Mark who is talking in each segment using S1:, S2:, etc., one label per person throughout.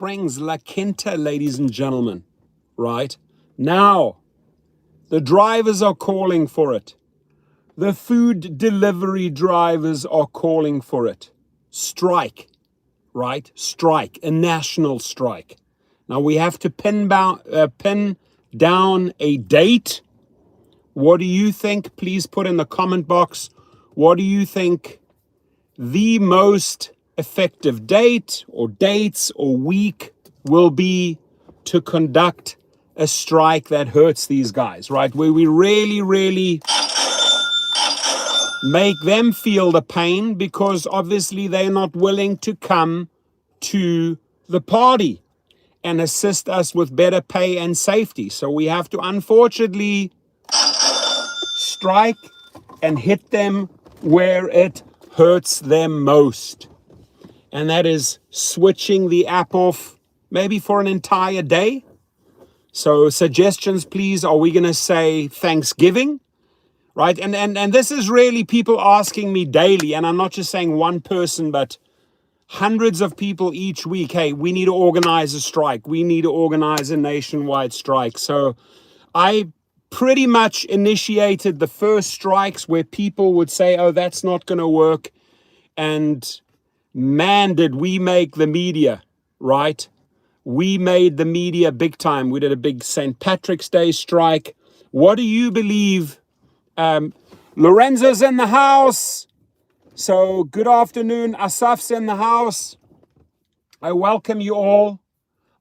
S1: Springs, La Quinta, ladies and gentlemen, right? Now, the drivers are calling for it. The food delivery drivers are calling for it. Strike, right? Strike, a national strike. Now we have to pin down a date. What do you think? Please put in the comment box. What do you think the most effective date or dates or week will be to conduct a strike that hurts these guys, right? Where we really make them feel the pain, because obviously they're not willing to come to the party and assist us with better pay and safety. So we have to unfortunately strike and hit them where it hurts them most. And that is switching the app off maybe for an entire day. So suggestions, please. Are we going to say Thanksgiving? Right? And this is really people asking me daily. And I'm not just saying one person, but hundreds of people each week. Hey, we need to organize a strike. We need to organize a nationwide strike. So I pretty much initiated the first strikes where people would say, oh, that's not going to work. And man, did we make the media, right? We made the media big time. We did a big St. Patrick's Day strike. What do you believe? Lorenzo's in the house. So good afternoon. Asaf's in the house. I welcome you all.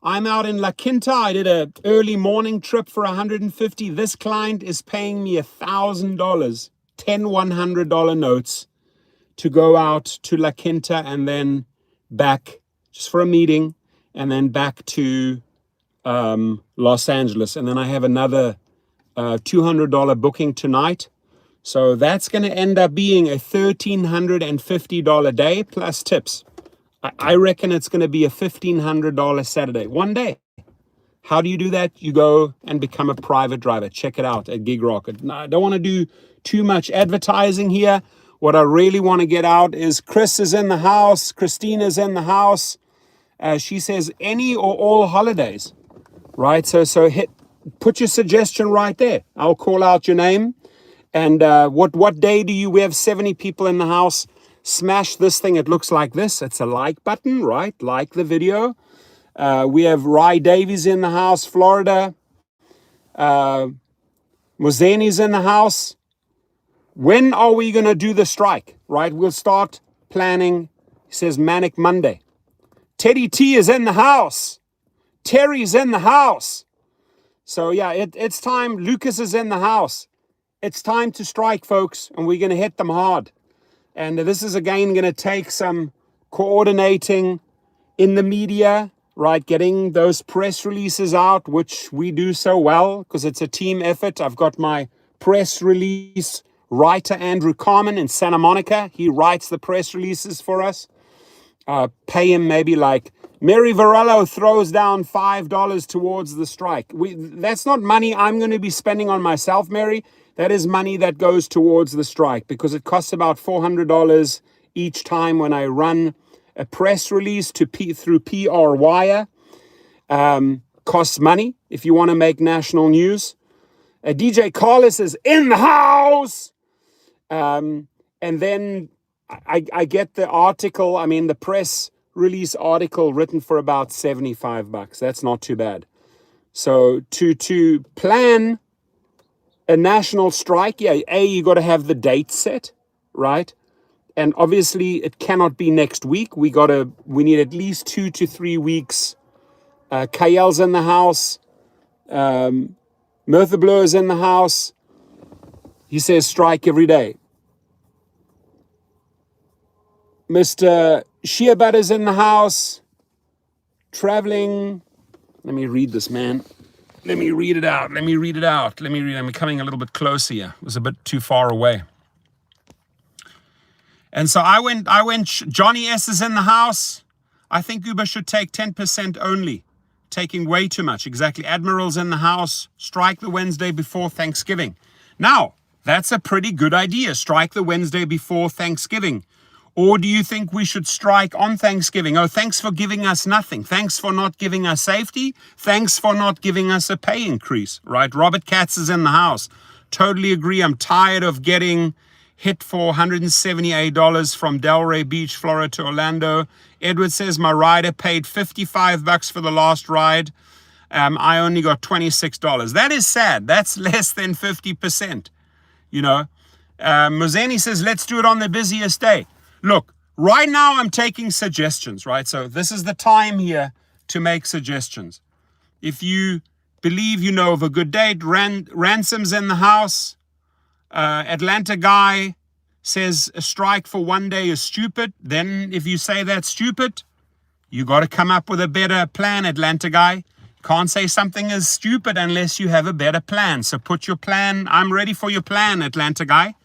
S1: I'm out in La Quinta. I did an early morning trip for $150. This client is paying me $1,000, 10 $100 notes to go out to La Quinta and then back just for a meeting and then back to Los Angeles. And then I have another $200 booking tonight. So that's going to end up being a $1,350 day plus tips. I reckon it's going to be a $1,500 Saturday, one day. How do you do that? You go and become a private driver. Check it out at Gig Rocket. Now, I don't want to do too much advertising here. What I really want to get out is Chris is in the house. Christina's in the house. She says any or all holidays, right? So put your suggestion right there. I'll call out your name. And what day do you? We have 70 people in the house. Smash this thing. It looks like this. It's a like button, right? Like the video. We have Rye Davies in the house, Florida. Muzeni's in the house. When are we going to do the strike, right? We'll start planning. He says Manic Monday. Teddy T is in the house. Terry's in the house. So yeah, it's time. Lucas is in the house. It's time to strike, folks, and we're going to hit them hard. And this is, again, going to take some coordinating in the media, right? Getting those press releases out, which we do so well because it's a team effort. I've got my press release writer, Andrew Carmen, in Santa Monica. He writes the press releases for us. Pay him maybe like Mary Varello throws down $5 towards the strike. That's not money I'm going to be spending on myself, Mary. That is money that goes towards the strike because it costs about $400 each time when I run a press release through PR Wire. Costs money if you want to make national news. DJ Carlos is in the house. And then I get the article, the press release article written for about $75. That's not too bad. So to plan a national strike, you got to have the date set, right? And obviously it cannot be next week. We need at least 2 to 3 weeks. Kayel's in the house. Mertha Blur is in the house. He says strike every day. Mr. Shearbud is in the house. Traveling. Let me read this, man. Let me read it out. I'm coming a little bit closer here. It was a bit too far away. And so I went, Johnny S is in the house. I think Uber should take 10% only. Taking way too much. Exactly. Admiral's in the house. Strike the Wednesday before Thanksgiving. Now, that's a pretty good idea. Strike the Wednesday before Thanksgiving. Or do you think we should strike on Thanksgiving? Oh, thanks for giving us nothing. Thanks for not giving us safety. Thanks for not giving us a pay increase, right? Robert Katz is in the house. Totally agree. I'm tired of getting hit for $178 from Delray Beach, Florida to Orlando. Edward says my rider paid $55 for the last ride. I only got $26. That is sad. That's less than 50%. You know, Mozeni says, let's do it on the busiest day. Look, right now I'm taking suggestions, right? So this is the time here to make suggestions. If you believe you know of a good date, Ransom's in the house. Atlanta guy says a strike for one day is stupid. Then if you say that's stupid, you got to come up with a better plan, Atlanta guy. Can't say something is stupid unless you have a better plan. So put your plan. I'm ready for your plan, Atlanta guy.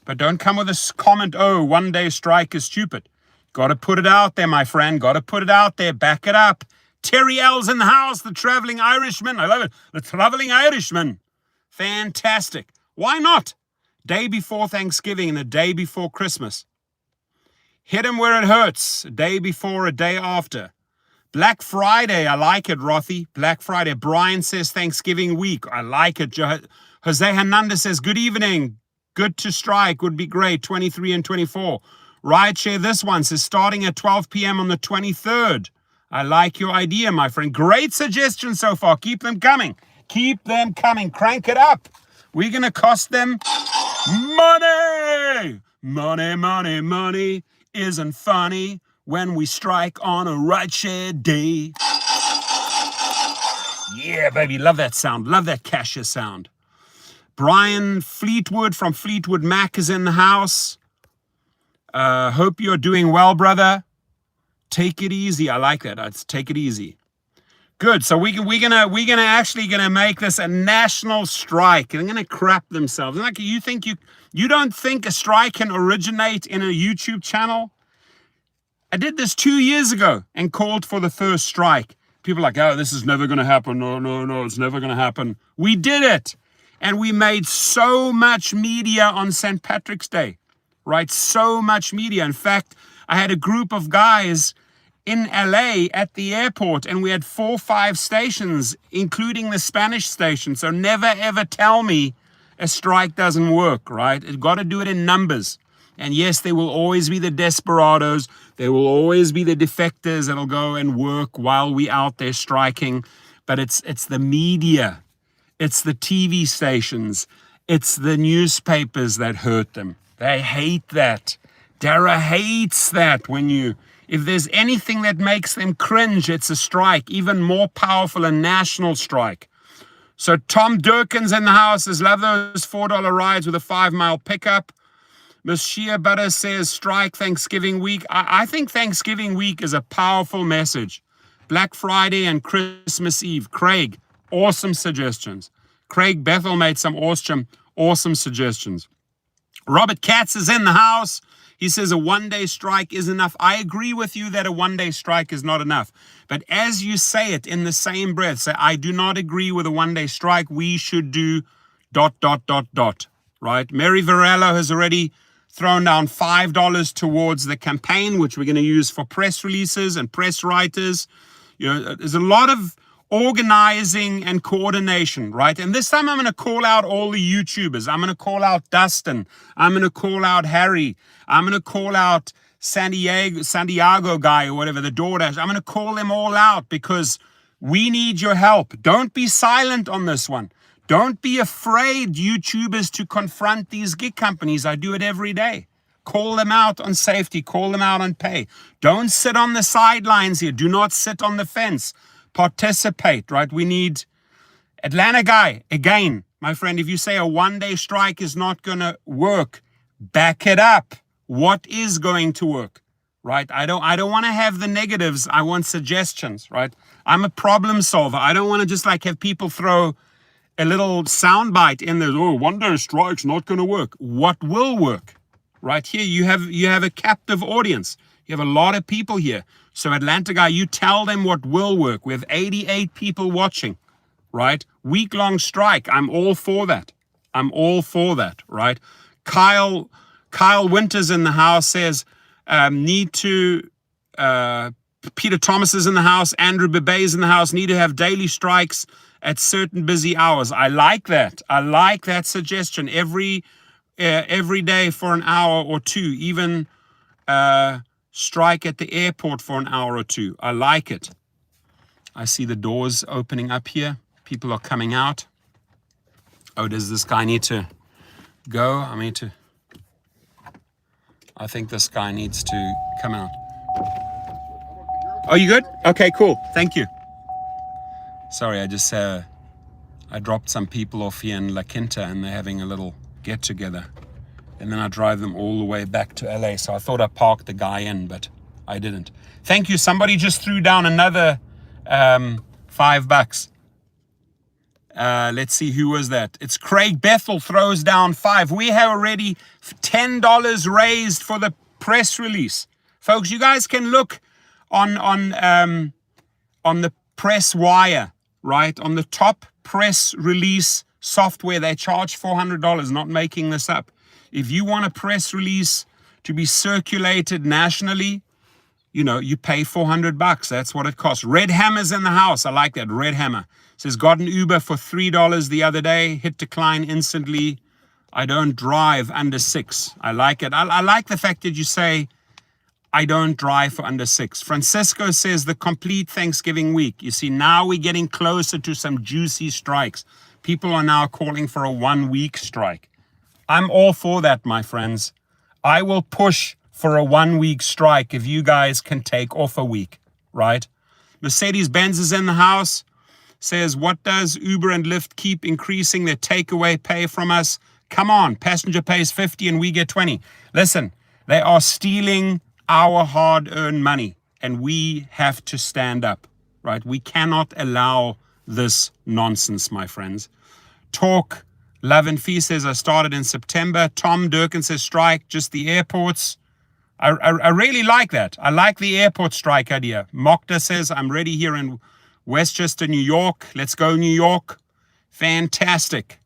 S1: But don't come with this comment, oh, one day strike is stupid. Got to put it out there, my friend. Got to put it out there. Back it up. Terry L's in the house, the traveling Irishman. I love it. The traveling Irishman. Fantastic. Why not? Day before Thanksgiving and the day before Christmas. Hit him where it hurts. A day before, a day after. Black Friday, I like it, Rothy. Black Friday. Brian says Thanksgiving week. I like it. Jose Hernandez says, good evening. Good to strike. Would be great. 23 and 24. Rideshare this one says starting at 12 p.m. on the 23rd. I like your idea, my friend. Great suggestions so far. Keep them coming. Keep them coming. Crank it up. We're going to cost them money. Money, money, money isn't funny when we strike on a rideshare day. Yeah, baby. Love that sound. Love that cashier sound. Brian Fleetwood from Fleetwood Mac is in the house. Hope you're doing well, brother. Take it easy. I like that. Let's take it easy. Good. So we're gonna actually make this a national strike. They're gonna crap themselves. Like you don't think a strike can originate in a YouTube channel? I did this 2 years ago and called for the first strike. People are like, oh, this is never gonna happen. No, it's never gonna happen. We did it. And we made so much media on St. Patrick's Day, right? So much media. In fact, I had a group of guys in LA at the airport, and we had 4 or 5 stations, including the Spanish station. So never, ever tell me a strike doesn't work, right? You've got to do it in numbers. And yes, there will always be the desperados. There will always be the defectors that'll go and work while we out there striking. But it's the media. It's the TV stations. It's the newspapers that hurt them. They hate that. Dara hates that if there's anything that makes them cringe, it's a strike, even more powerful, a national strike. So Tom Durkin's in the house. Says, love those $4 rides with a 5-mile pickup. Miss Shea Butter says, strike Thanksgiving week. I think Thanksgiving week is a powerful message. Black Friday and Christmas Eve. Craig, awesome suggestions. Craig Bethel made some awesome suggestions. Robert Katz is in the house. He says a one-day strike is enough. I agree with you that a one-day strike is not enough. But as you say it in the same breath, say, I do not agree with a one-day strike. We should do ... right? Mary Varela has already thrown down $5 towards the campaign, which we're going to use for press releases and press writers. You know, there's a lot of organizing and coordination, right? And this time I'm going to call out all the YouTubers. I'm going to call out Dustin. I'm going to call out Harry. I'm going to call out Santiago guy or whatever, the Doordash. I'm going to call them all out because we need your help. Don't be silent on this one. Don't be afraid, YouTubers, to confront these gig companies. I do it every day. Call them out on safety. Call them out on pay. Don't sit on the sidelines here. Do not sit on the fence. Participate, right? We need Atlanta guy. Again, my friend, if you say a one-day strike is not going to work, back it up. What is going to work, right? I don't want to have the negatives. I want suggestions, right? I'm a problem solver. I don't want to just have people throw a little soundbite in there. Oh, one-day strike's not going to work. What will work? Right here, you have a captive audience. You have a lot of people here. So Atlanta guy, you tell them what will work. We have 88 people watching, right? Week-long strike. I'm all for that. I'm all for that, right? Kyle Winters in the house says, Need to, Peter Thomas is in the house. Andrew Bebe is in the house. Need to have daily strikes at certain busy hours. I like that. I like that suggestion. Every day for an hour or two. Even strike at the airport for an hour or two. I like it. I see the doors opening up here. People are coming out. Oh, does this guy need to go? I think this guy needs to come out. Oh, you good? Okay, cool. Thank you. Sorry, I just I dropped some people off here in La Quinta and they're having a little get together. And then I drive them all the way back to LA. So I thought I parked the guy in, but I didn't. Thank you. Somebody just threw down another $5. Let's see, who was that? It's Craig Bethel throws down $5. We have already $10 raised for the press release. Folks, you guys can look on the press wire, right? On the top press release software, they charge $400, not making this up. If you want a press release to be circulated nationally, you pay $400. That's what it costs. Red Hammer's in the house. I like that. Red Hammer says, got an Uber for $3 the other day. Hit decline instantly. I don't drive under 6. I like it. I like the fact that you say, I don't drive for under 6. Francisco says the complete Thanksgiving week. You see, now we're getting closer to some juicy strikes. People are now calling for a 1-week strike. I'm all for that, my friends. I will push for a 1-week strike if you guys can take off a week, right? Mercedes-Benz is in the house. Says, what does Uber and Lyft keep increasing their takeaway pay from us? Come on, passenger pays 50 and we get 20. Listen, they are stealing our hard-earned money and we have to stand up, right? We cannot allow this nonsense, my friends. Talk Love and Fee says, I started in September. Tom Durkin says, strike, just the airports. I really like that. I like the airport strike idea. Mokta says, I'm ready here in Westchester, New York. Let's go, New York. Fantastic.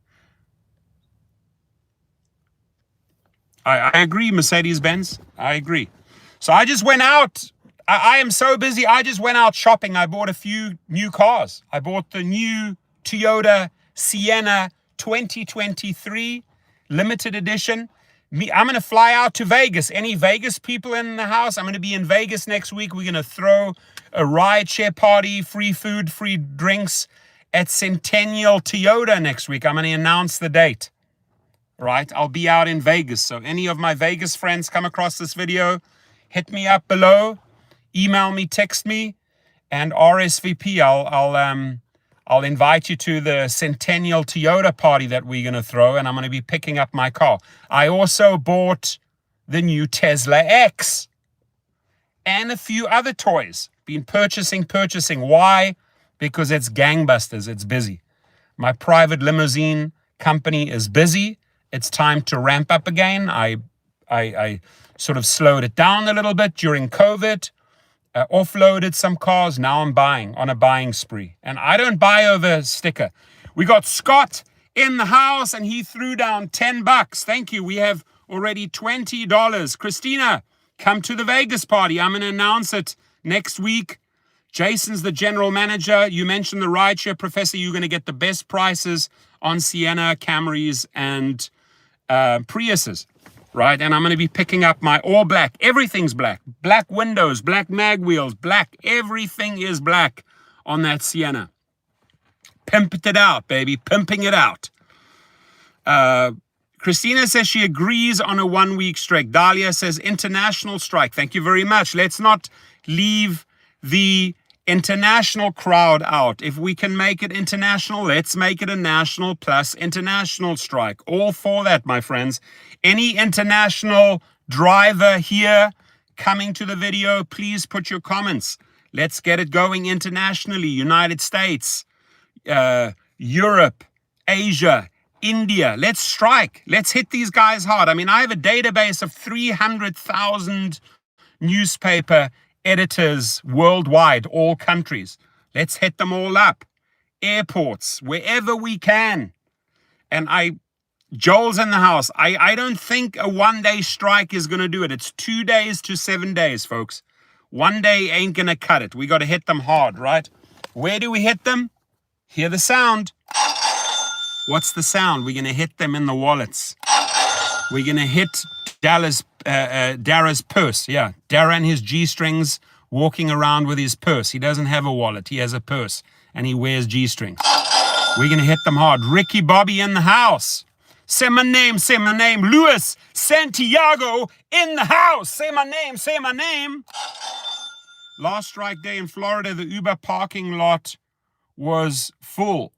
S1: I agree, Mercedes-Benz. I agree. So I just went out. I am so busy. I just went out shopping. I bought a few new cars. I bought the new Toyota Sienna 2023 limited edition. I'm going to fly out to Vegas. Any Vegas people in the house? I'm going to be in Vegas next week. We're going to throw a ride share party, free food, free drinks at Centennial Toyota next week. I'm going to announce the date, right? I'll be out in Vegas. So any of my Vegas friends come across this video, hit me up below, email me, text me, and RSVP. I'll invite you to the Centennial Toyota party that we're going to throw, and I'm going to be picking up my car. I also bought the new Tesla X and a few other toys. Been purchasing. Why? Because it's gangbusters. It's busy. My private limousine company is busy. It's time to ramp up again. I sort of slowed it down a little bit during COVID. Offloaded some cars. Now I'm buying on a buying spree. And I don't buy over sticker. We got Scott in the house and he threw down $10. Thank you. We have already $20. Christina, come to the Vegas party. I'm going to announce it next week. Jason's the general manager. You mentioned the rideshare professor. You're going to get the best prices on Sienna, Camrys, and Priuses. Right, and I'm going to be picking up my all black. Everything's black. Black windows, black mag wheels, black. Everything is black on that Sienna. Pimped it out, baby. Pimping it out. Christina says she agrees on a 1-week strike. Dahlia says international strike. Thank you very much. Let's not leave the international crowd out. If we can make it international, let's make it a national plus international strike. All for that, my friends. Any international driver here coming to the video, please put your comments. Let's get it going internationally. United States, Europe, Asia, India. Let's strike. Let's hit these guys hard. I mean, I have a database of 300,000 newspaper editors worldwide, all countries. Let's hit them all up. Airports, wherever we can. And I Joel's in the house. I don't think a 1-day strike is going to do it. It's 2 days to 7 days, folks. 1 day ain't going to cut it. We got to hit them hard, right? Where do we hit them? Hear the sound. What's the sound? We're going to hit them in the wallets. We're going to hit Dara's purse. Yeah, Dara and his G-strings walking around with his purse. He doesn't have a wallet. He has a purse, and he wears G-strings. We're going to hit them hard. Ricky Bobby in the house. Say my name, say my name. Luis Santiago in the house. Say my name, say my name. Last strike day in Florida, the Uber parking lot was full.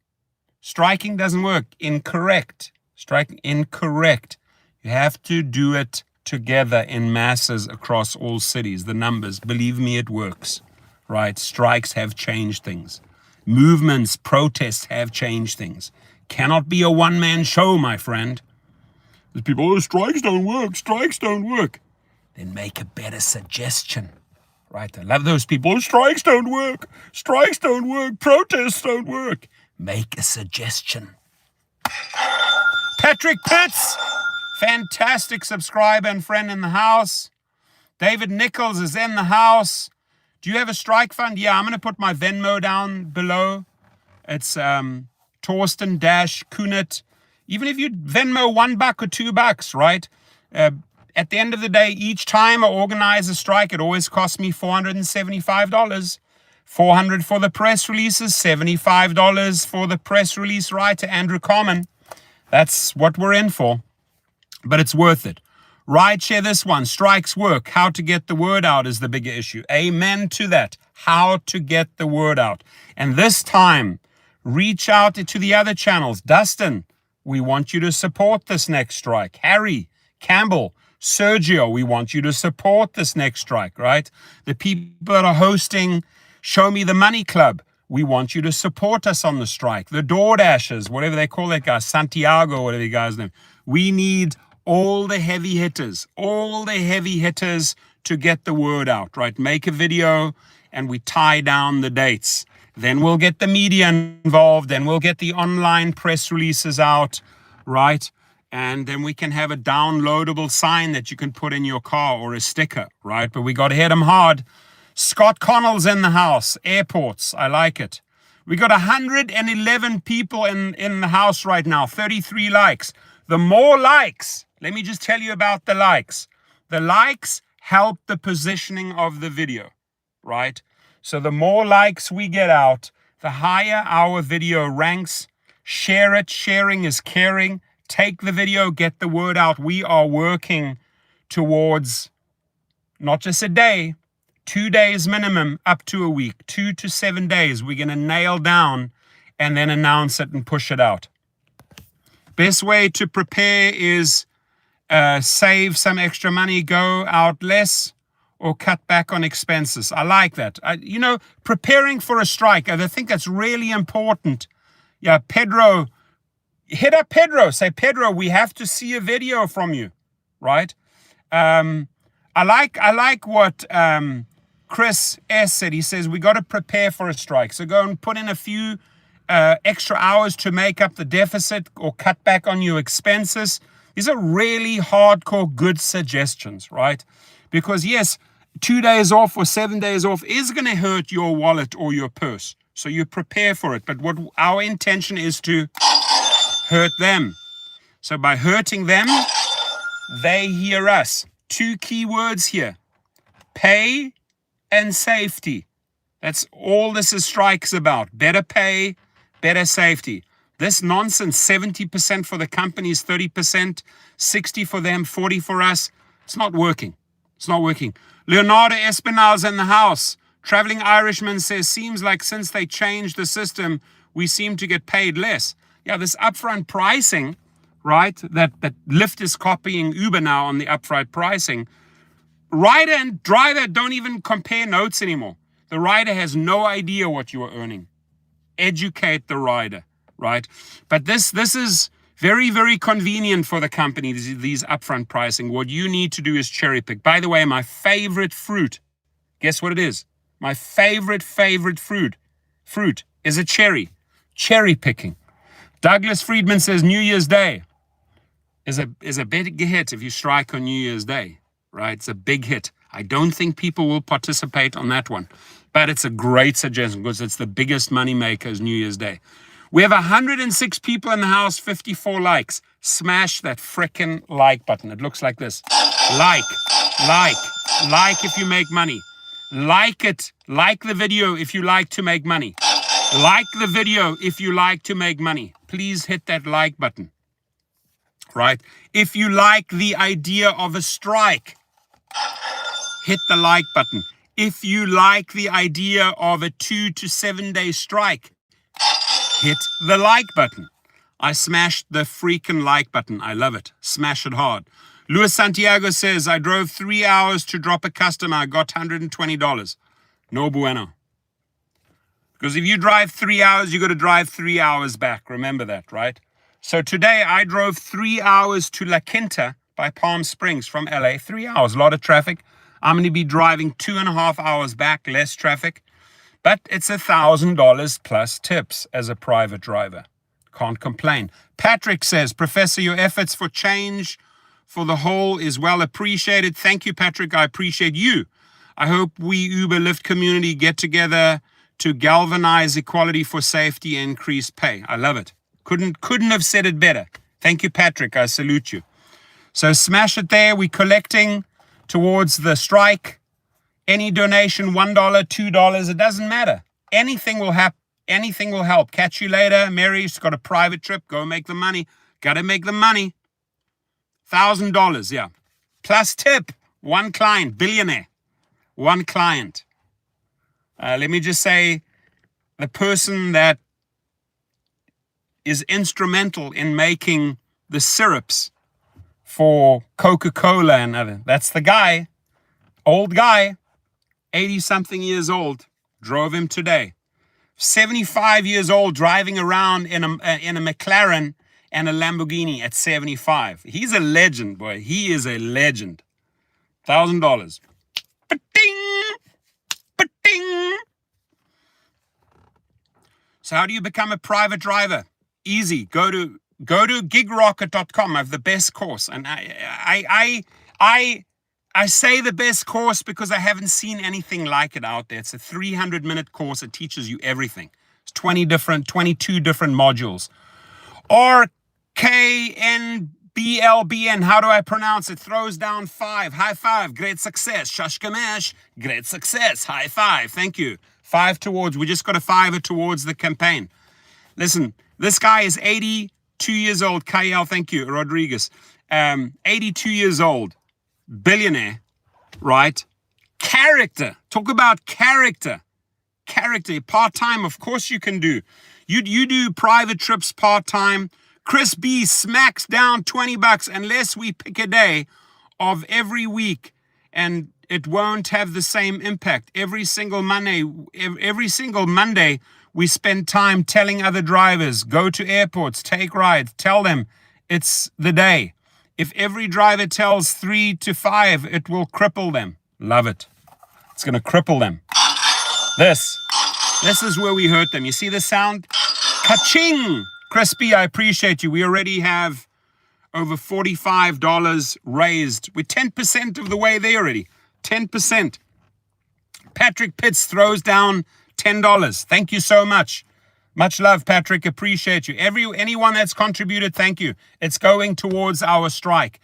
S1: Striking doesn't work. Incorrect. Striking incorrect. You have to do it together in masses across all cities. The numbers, believe me, it works. Right? Strikes have changed things. Movements, protests have changed things. Cannot be a one-man show, my friend. There's people, oh, strikes don't work. Strikes don't work. Then make a better suggestion. Right? I love those people. Oh, strikes don't work. Strikes don't work. Protests don't work. Make a suggestion. Patrick Pitts, fantastic subscriber and friend in the house. David Nichols is in the house. Do you have a strike fund? Yeah, I'm going to put my Venmo down below. It's Torsten Kunit. Even if you Venmo $1 or $2, right? At the end of the day, each time I organize a strike, it always costs me $475. $400 for the press releases, $75 for the press release writer, Andrew Carmen. That's what we're in for. But it's worth it. Right, share this one. Strikes work. How to get the word out is the bigger issue. Amen to that. How to get the word out. And this time, reach out to the other channels. Dustin, we want you to support this next strike. Harry, Campbell, Sergio, we want you to support this next strike, right? The people that are hosting Show Me the Money Club, we want you to support us on the strike. The Doordashers, whatever they call that guy, Santiago, whatever the guy's name. We need all the heavy hitters to get the word out, right? Make a video and we tie down the dates. Then we'll get the media involved. Then we'll get the online press releases out, right? And then we can have a downloadable sign that you can put in your car or a sticker, right? But we got to hit them hard. Scott Connell's in the house. Airports. I like it. We got 111 people in the house right now. 33 likes. The more likes, let me just tell you about the likes. The likes help the positioning of the video, right? So the more likes we get out, the higher our video ranks. Share it. Sharing is caring. Take the video, get the word out. We are working towards not just a day, 2 days minimum, up to a week, 2 to 7 days. We're going to nail down and then announce it and push it out. Best way to prepare is save some extra money, go out less, or cut back on expenses. I like that. Preparing for a strike, I think that's really important. Yeah, Pedro, hit up Pedro. Say, Pedro, we have to see a video from you, right? I like what Chris S. said. He says, we got to prepare for a strike. So go and put in a few extra hours to make up the deficit or cut back on your expenses. These are really hardcore good suggestions, right? Because yes, 2 days off or 7 days off is going to hurt your wallet or your purse. So you prepare for it. But what our intention is to hurt them. So by hurting them, they hear us. 2 key words here: pay and safety. That's all this is strikes about. Better pay, better safety. This nonsense, 70% for the companies, 30%, 60 for them, 40 for us. It's not working. It's not working. Leonardo Espinal's in the house. Traveling Irishman says, seems like since they changed the system, we seem to get paid less. Yeah, this upfront pricing, right, that Lyft is copying Uber now on the upfront pricing. Rider and driver don't even compare notes anymore. The rider has no idea what you are earning. Educate the rider, right? But this is very, very convenient for the company, these upfront pricing. What you need to do is cherry pick. By the way, my favorite fruit, guess what it is? My favorite fruit is a cherry. Cherry picking. Douglas Friedman says New Year's Day. is a big hit if you strike on New Year's Day, right? It's a big hit. I don't think people will participate on that one, but it's a great suggestion because it's the biggest money maker is New Year's Day. We have 106 people in the house, 54 likes. Smash that frickin' like button. It looks like this. Like if you make money. Like it. Like the video if you like to make money. Like the video if you like to make money. Please hit that like button. Right? If you like the idea of a strike, hit the like button. If you like the idea of a 2 to 7 day strike, hit the like button. I smashed the freaking like button. I love it. Smash it hard. Luis Santiago says, I drove 3 hours to drop a customer. I got $120. No bueno. Because if you drive 3 hours, you got to drive 3 hours back. Remember that, right? So today I drove 3 hours to La Quinta by Palm Springs from LA. 3 hours, a lot of traffic. I'm going to be driving 2.5 hours back, less traffic. But it's $1,000 plus tips as a private driver. Can't complain. Patrick says, Professor, your efforts for change for the whole is well appreciated. Thank you, Patrick. I appreciate you. I hope we Uber Lyft community get together to galvanize equality for safety and increase pay. I love it. Couldn't have said it better. Thank you, Patrick. I salute you. So smash it there. We're collecting towards the strike. Any donation, $1, $2, it doesn't matter. Anything will happen. Anything will help. Catch you later. Mary's got a private trip. Go make the money. Got to make the money. $1,000, yeah. Plus tip. One client, billionaire. One client. Let me just say, the person that is instrumental in making the syrups for Coca-Cola and other. That's the guy, old guy, 80-something years old. Drove him today. 75 years old, driving around in a McLaren and a Lamborghini at 75. He's a legend, boy. He is a legend. $1,000. Ba-ding! Ba-ding! So how do you become a private driver? Easy. Go to gigrocket.com. I have the best course. And I say the best course because I haven't seen anything like it out there. It's a 300-minute course. It teaches you everything. It's 22 different modules. Or KNBLBN. How do I pronounce it? Throws down 5. High five. Great success. Shashkamesh. Great success. High five. Thank you. 5 towards. We just got a 5 towards the campaign. Listen, this guy is 82 years old. Kyle, thank you. Rodriguez. 82 years old. Billionaire, right? Character. Talk about character. Character. Part-time, of course you can do. You do private trips part-time. Chris B smacks down $20 unless we pick a day of every week, and it won't have the same impact. Every single Monday, we spend time telling other drivers, go to airports, take rides, tell them it's the day. If every driver tells 3 to 5, it will cripple them. Love it. It's going to cripple them. This is where we hurt them. You see the sound? Ka-ching! Crispy, I appreciate you. We already have over $45 raised. We're 10% of the way there already. 10%. Patrick Pitts throws down $10. Thank you so much. Much love, Patrick. Appreciate you. Anyone that's contributed, thank you. It's going towards our strike.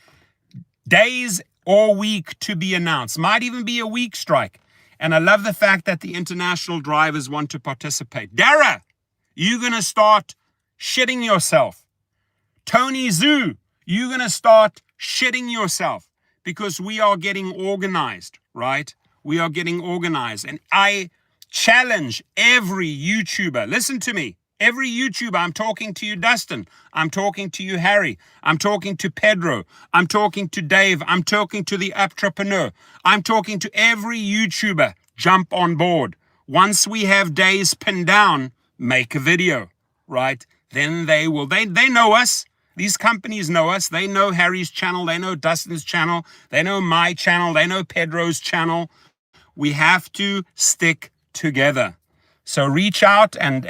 S1: Days or week to be announced. Might even be a week strike. And I love the fact that the international drivers want to participate. Dara, you're going to start shitting yourself. Tony Zoo, you're going to start shitting yourself because we are getting organized, right? We are getting organized. And I challenge every YouTuber. Listen to me. Every YouTuber, I'm talking to you, Dustin. I'm talking to you, Harry. I'm talking to Pedro. I'm talking to Dave. I'm talking to the entrepreneur. I'm talking to every YouTuber. Jump on board. Once we have days pinned down, make a video, right? Then they will. They know us. These companies know us. They know Harry's channel. They know Dustin's channel. They know my channel. They know Pedro's channel. We have to stick together. So reach out and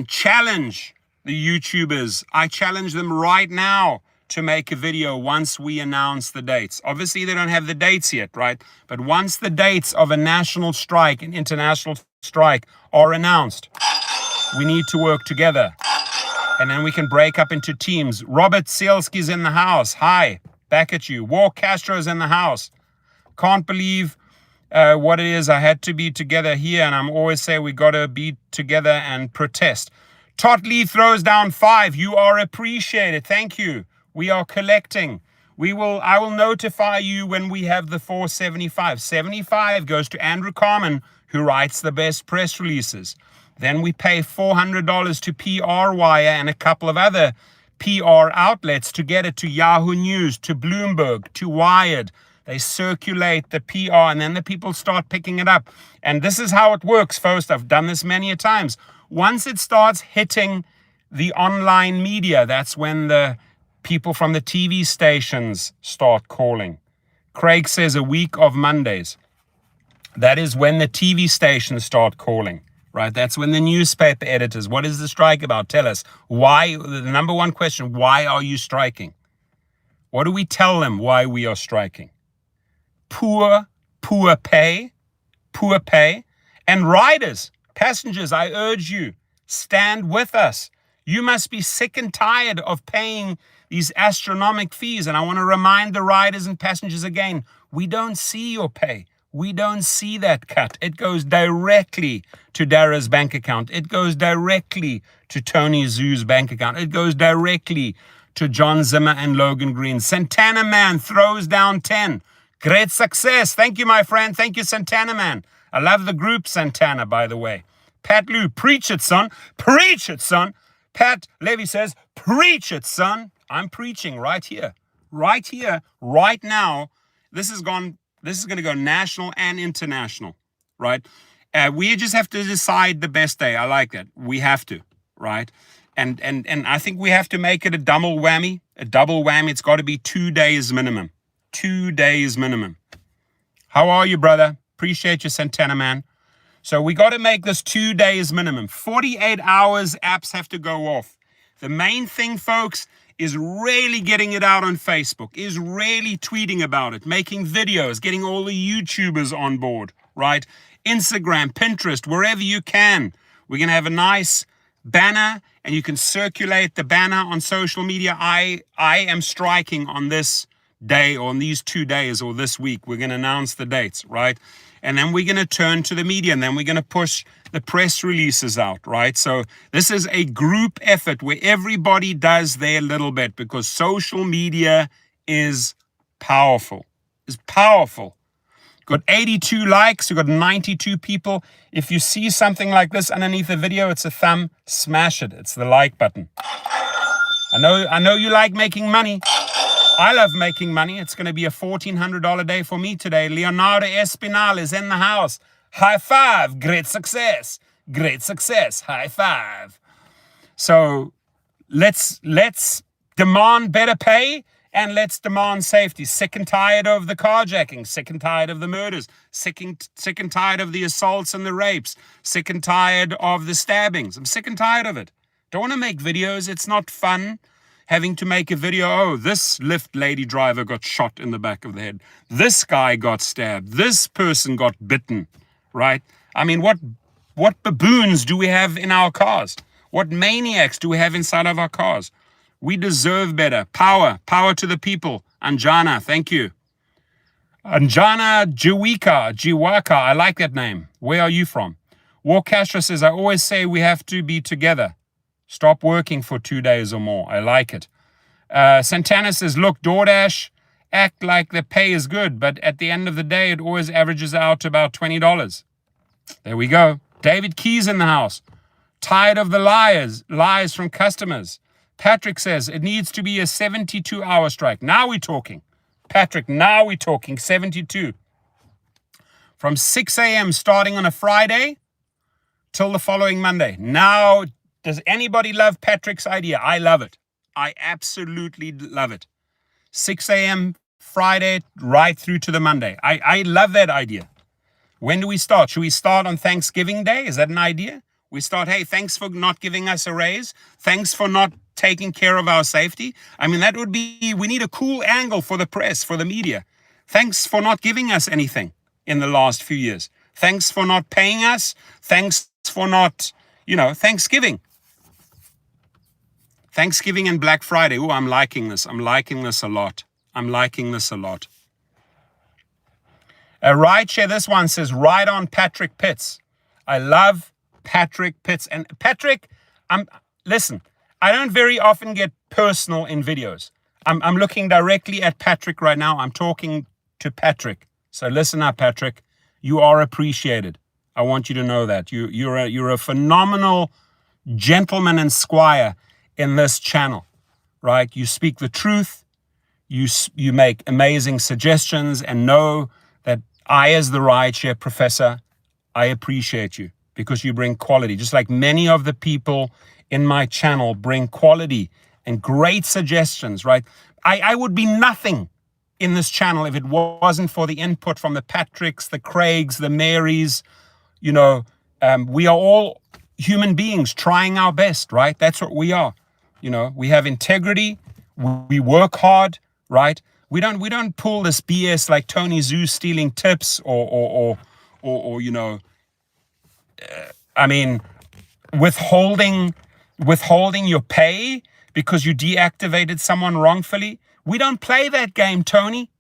S1: challenge the YouTubers. I challenge them right now to make a video once we announce the dates. Obviously, they don't have the dates yet, right? But once the dates of a national strike and international strike are announced, we need to work together. And then we can break up into teams. Robert Sielski's in the house. Hi, back at you. War Castro's in the house. Can't believe what it is. I had to be together here, and I'm always say we got to be together and protest. Todd Lee throws down 5. You are appreciated. Thank you. We are collecting. I will notify you when we have the 475. 75 goes to Andrew Carmen, who writes the best press releases. Then we pay $400 to PR Wire and a couple of other PR outlets to get it to Yahoo News, to Bloomberg, to Wired. They circulate the PR, and then the people start picking it up. And this is how it works, folks. I've done this many a times. Once it starts hitting the online media, that's when the people from the TV stations start calling. Craig says a week of Mondays. That is when the TV stations start calling, right? That's when the newspaper editors, what is the strike about? Tell us. Why? The number one question, why are you striking? What do we tell them why we are striking? Poor pay, and riders, passengers, I urge you, stand with us. You must be sick and tired of paying these astronomical fees. And I want to remind the riders and passengers again, we don't see your pay. We don't see that cut. It goes directly to Dara's bank account. It goes directly to Tony Zoo's bank account. It goes directly to John Zimmer and Logan Green. Santana Man throws down 10. Great success. Thank you, my friend. Thank you, Santana Man. I love the group Santana, by the way. Pat Lou, preach it, son. Preach it, son. Pat Levy says, preach it, son. I'm preaching right here, right now. This is going to go national and international, right? We just have to decide the best day. I like that. We have to, right? And I think we have to make it a double whammy. It's got to be 2 days minimum. 2 days minimum. How are you, brother? Appreciate you, Santana Man. So we got to make this 2 days minimum. 48 hours, apps have to go off. The main thing, folks, is really getting it out on Facebook, is really tweeting about it, making videos, getting all the YouTubers on board, right? Instagram, Pinterest, wherever you can. We're going to have a nice banner, and you can circulate the banner on social media. I am striking on this day, or on these 2 days, or this week. We're going to announce the dates, right? And then we're going to turn to the media, and then we're going to push the press releases out, right? So this is a group effort where everybody does their little bit, because social media is powerful. It's powerful. Got 82 likes. We've got 92 people. If you see something like this underneath the video, it's a thumb. Smash it. It's the like button. I know you like making money. I love making money. It's going to be a $1,400 day for me today. Leonardo Espinal is in the house. High five. Great success. Great success. High five. So let's demand better pay, and let's demand safety. Sick and tired of the carjacking. Sick and tired of the murders. Sick and tired of the assaults and the rapes. Sick and tired of the stabbings. I'm sick and tired of it. Don't want to make videos. It's not fun. Having to make a video, oh, this Lyft lady driver got shot in the back of the head. This guy got stabbed. This person got bitten, right? I mean, what baboons do we have in our cars? What maniacs do we have inside of our cars? We deserve better. Power to the people. Anjana, thank you. Anjana Jiwaka, I like that name. Where are you from? War Castro says, I always say we have to be together. Stop working for 2 days or more. I like it. Santana says, look, Doordash act like the pay is good, but at the end of the day, it always averages out to about $20. There we go. David Key's in the house. Tired of the lies from customers. Patrick says, it needs to be a 72-hour strike. Now we're talking. Patrick, now we're talking 72. From 6 a.m. starting on a Friday till the following Monday. Now, does anybody love Patrick's idea? I love it. I absolutely love it. 6 a.m. Friday right through to the Monday. I love that idea. When do we start? Should we start on Thanksgiving Day? Is that an idea? We start, hey, thanks for not giving us a raise. Thanks for not taking care of our safety? I mean, that would be, we need a cool angle for the press, for the media. Thanks for not giving us anything in the last few years. Thanks for not paying us. Thanks for not, Thanksgiving. Thanksgiving and Black Friday. Oh, I'm liking this. I'm liking this a lot. Rideshare, this one says, right on Patrick Pitts. I love Patrick Pitts. And Patrick, listen, I don't very often get personal in videos. I'm looking directly at Patrick right now. I'm talking to Patrick. So listen up, Patrick. You are appreciated. I want you to know that. You're a phenomenal gentleman and squire in this channel, right? You speak the truth. You make amazing suggestions, and know that I, as the rideshare professor, I appreciate you because you bring quality. Just like many of the people in my channel bring quality and great suggestions, right? I would be nothing in this channel if it wasn't for the input from the Patricks, the Craigs, the Marys. We are all human beings trying our best, right? That's what we are. We have integrity. We work hard, right? We don't pull this BS like Tony Zhu stealing tips or withholding your pay because you deactivated someone wrongfully. We don't play that game, Tony.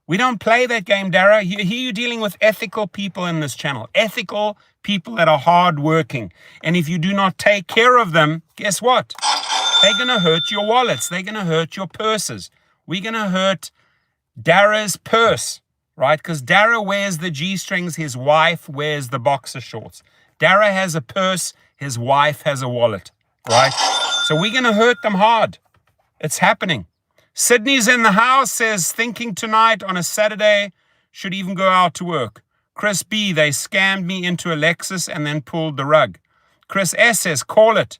S1: We don't play that game, Dara. Here you're dealing with ethical people in this channel. Ethical people that are hardworking. And if you do not take care of them, guess what? They're going to hurt your wallets. They're going to hurt your purses. We're going to hurt Dara's purse, right? Because Dara wears the G-strings. His wife wears the boxer shorts. Dara has a purse. His wife has a wallet, right? So we're going to hurt them hard. It's happening. Sydney's in the house, says, thinking tonight on a Saturday, should even go out to work. Chris B, they scammed me into a Lexus and then pulled the rug. Chris S says, call it.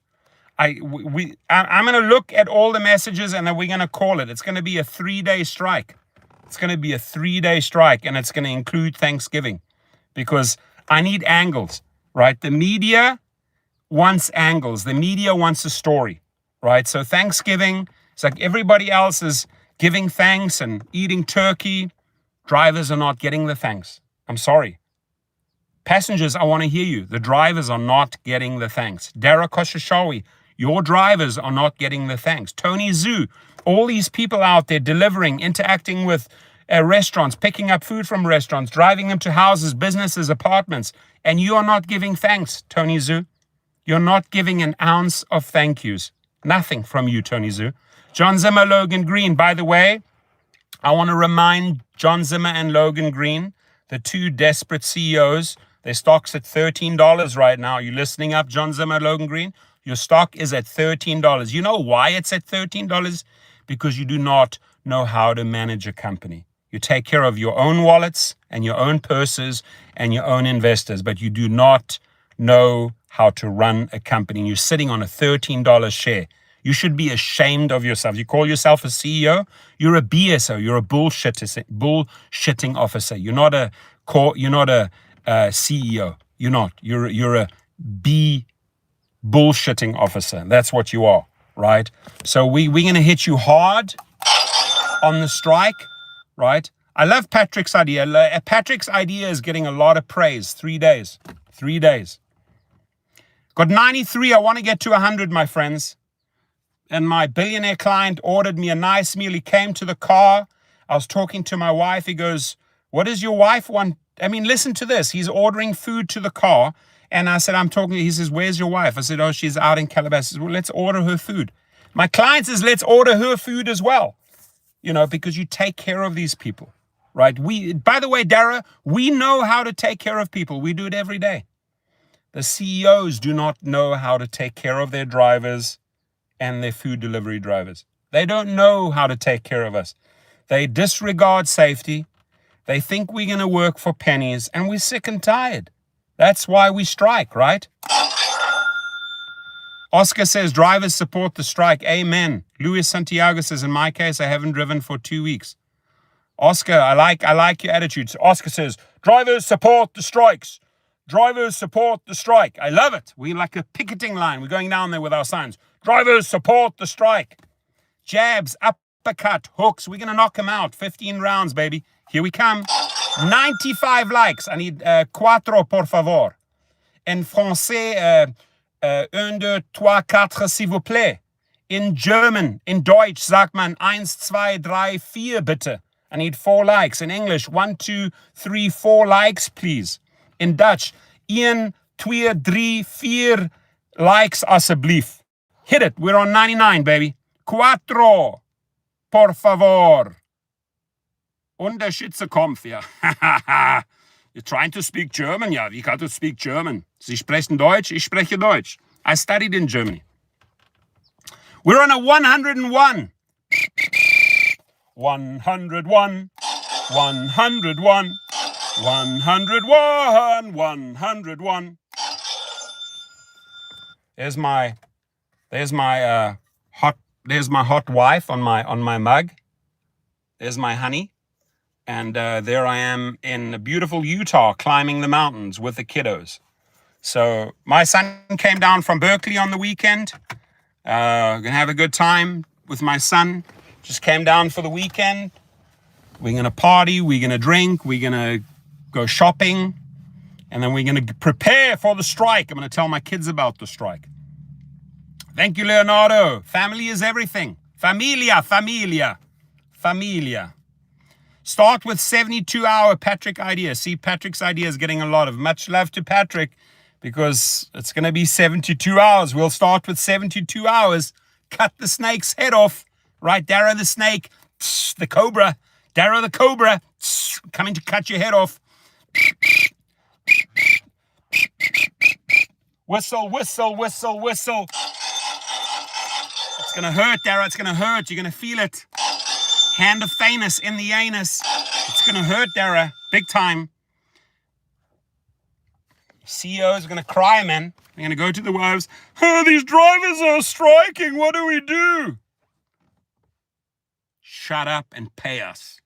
S1: I'm going to look at all the messages and then we're going to call it. It's going to be a 3-day strike. It's going to be a 3-day strike, and it's going to include Thanksgiving because I need angles, right? The media wants angles. The media wants a story, right? So Thanksgiving, it's like everybody else is giving thanks and eating turkey. Drivers are not getting the thanks. I'm sorry. Passengers, I want to hear you. The drivers are not getting the thanks. Dara Koshashawi, your drivers are not getting the thanks. Tony Zhu, all these people out there delivering, interacting with restaurants, picking up food from restaurants, driving them to houses, businesses, apartments, and you are not giving thanks, Tony Zhu. You're not giving an ounce of thank yous. Nothing from you, Tony Zhu. John Zimmer, Logan Green. By the way, I want to remind John Zimmer and Logan Green, the two desperate CEOs, their stock's at $13 right now. Are you listening up, John Zimmer, Logan Green? Your stock is at $13. You know why it's at $13? Because you do not know how to manage a company. You take care of your own wallets and your own purses and your own investors, but you do not know how to run a company. And you're sitting on a $13 share. You should be ashamed of yourself. You call yourself a CEO, you're a BSO, you're a bullshitting officer. You're not a CEO. You're not. You're a bullshitting officer. That's what you are, right? So we're going to hit you hard on the strike, right? I love Patrick's idea. Patrick's idea is getting a lot of praise. 3 days. 3 days. Got 93. I want to get to 100, my friends. And my billionaire client ordered me a nice meal. He came to the car. I was talking to my wife. He goes, what does your wife want? I mean, listen to this. He's ordering food to the car. And I said, he says, where's your wife? I said, oh, she's out in Calabasas. Well, let's order her food. My client says, let's order her food as well. Because you take care of these people, right? By the way, Dara, we know how to take care of people. We do it every day. The CEOs do not know how to take care of their drivers and their food delivery drivers. They don't know how to take care of us. They disregard safety. They think we're going to work for pennies, and we're sick and tired. That's why we strike, right? Oscar says, drivers support the strike. Amen. Luis Santiago says, in my case, I haven't driven for 2 weeks. Oscar, I like your attitude. Oscar says, drivers support the strikes. Drivers support the strike. I love it. We're like a picketing line. We're going down there with our signs. Drivers support the strike. Jabs, uppercut, hooks. We're going to knock them out. 15 rounds, baby. Here we come. 95 likes. I need cuatro, por favor. En français, 1, 2, 3, 4, s'il vous plaît. In German, in Deutsch, sagt man 1, 2, 3, 4, bitte. I need 4 likes. In English, 1, 2, 3, 4 likes, please. In Dutch, 1, 2, 3, 4 likes, alsjeblieft. Hit it. We're on 99, baby. Cuatro, por favor. Unterschütze Kampf, ja. You're trying to speak German? Ja, we got to speak German. Sie sprechen Deutsch, ich spreche Deutsch. I studied in Germany. We're on a 101. 101. 101. 101. 101. There's my hot wife on my mug. There's my honey. And there I am in beautiful Utah climbing the mountains with the kiddos. So my son came down from Berkeley on the weekend. Gonna have a good time with my son. Just came down for the weekend. We're gonna party, we're gonna drink, we're gonna go shopping, and then we're gonna prepare for the strike. I'm gonna tell my kids about the strike. Thank you, Leonardo. Family is everything. Familia, familia, familia. Start with 72-hour Patrick idea. See, Patrick's idea is getting a lot of much love to Patrick because it's going to be 72 hours. We'll start with 72 hours. Cut the snake's head off. Right, Dara the snake, the cobra. Dara the cobra, coming to cut your head off. Whistle, whistle, whistle, whistle. It's going to hurt, Dara. It's going to hurt. You're going to feel it. Hand of Thanos in the anus. It's going to hurt, Dara. Big time. CEOs are going to cry, man. They're going to go to the wives. Oh, these drivers are striking. What do we do? Shut up and pay us.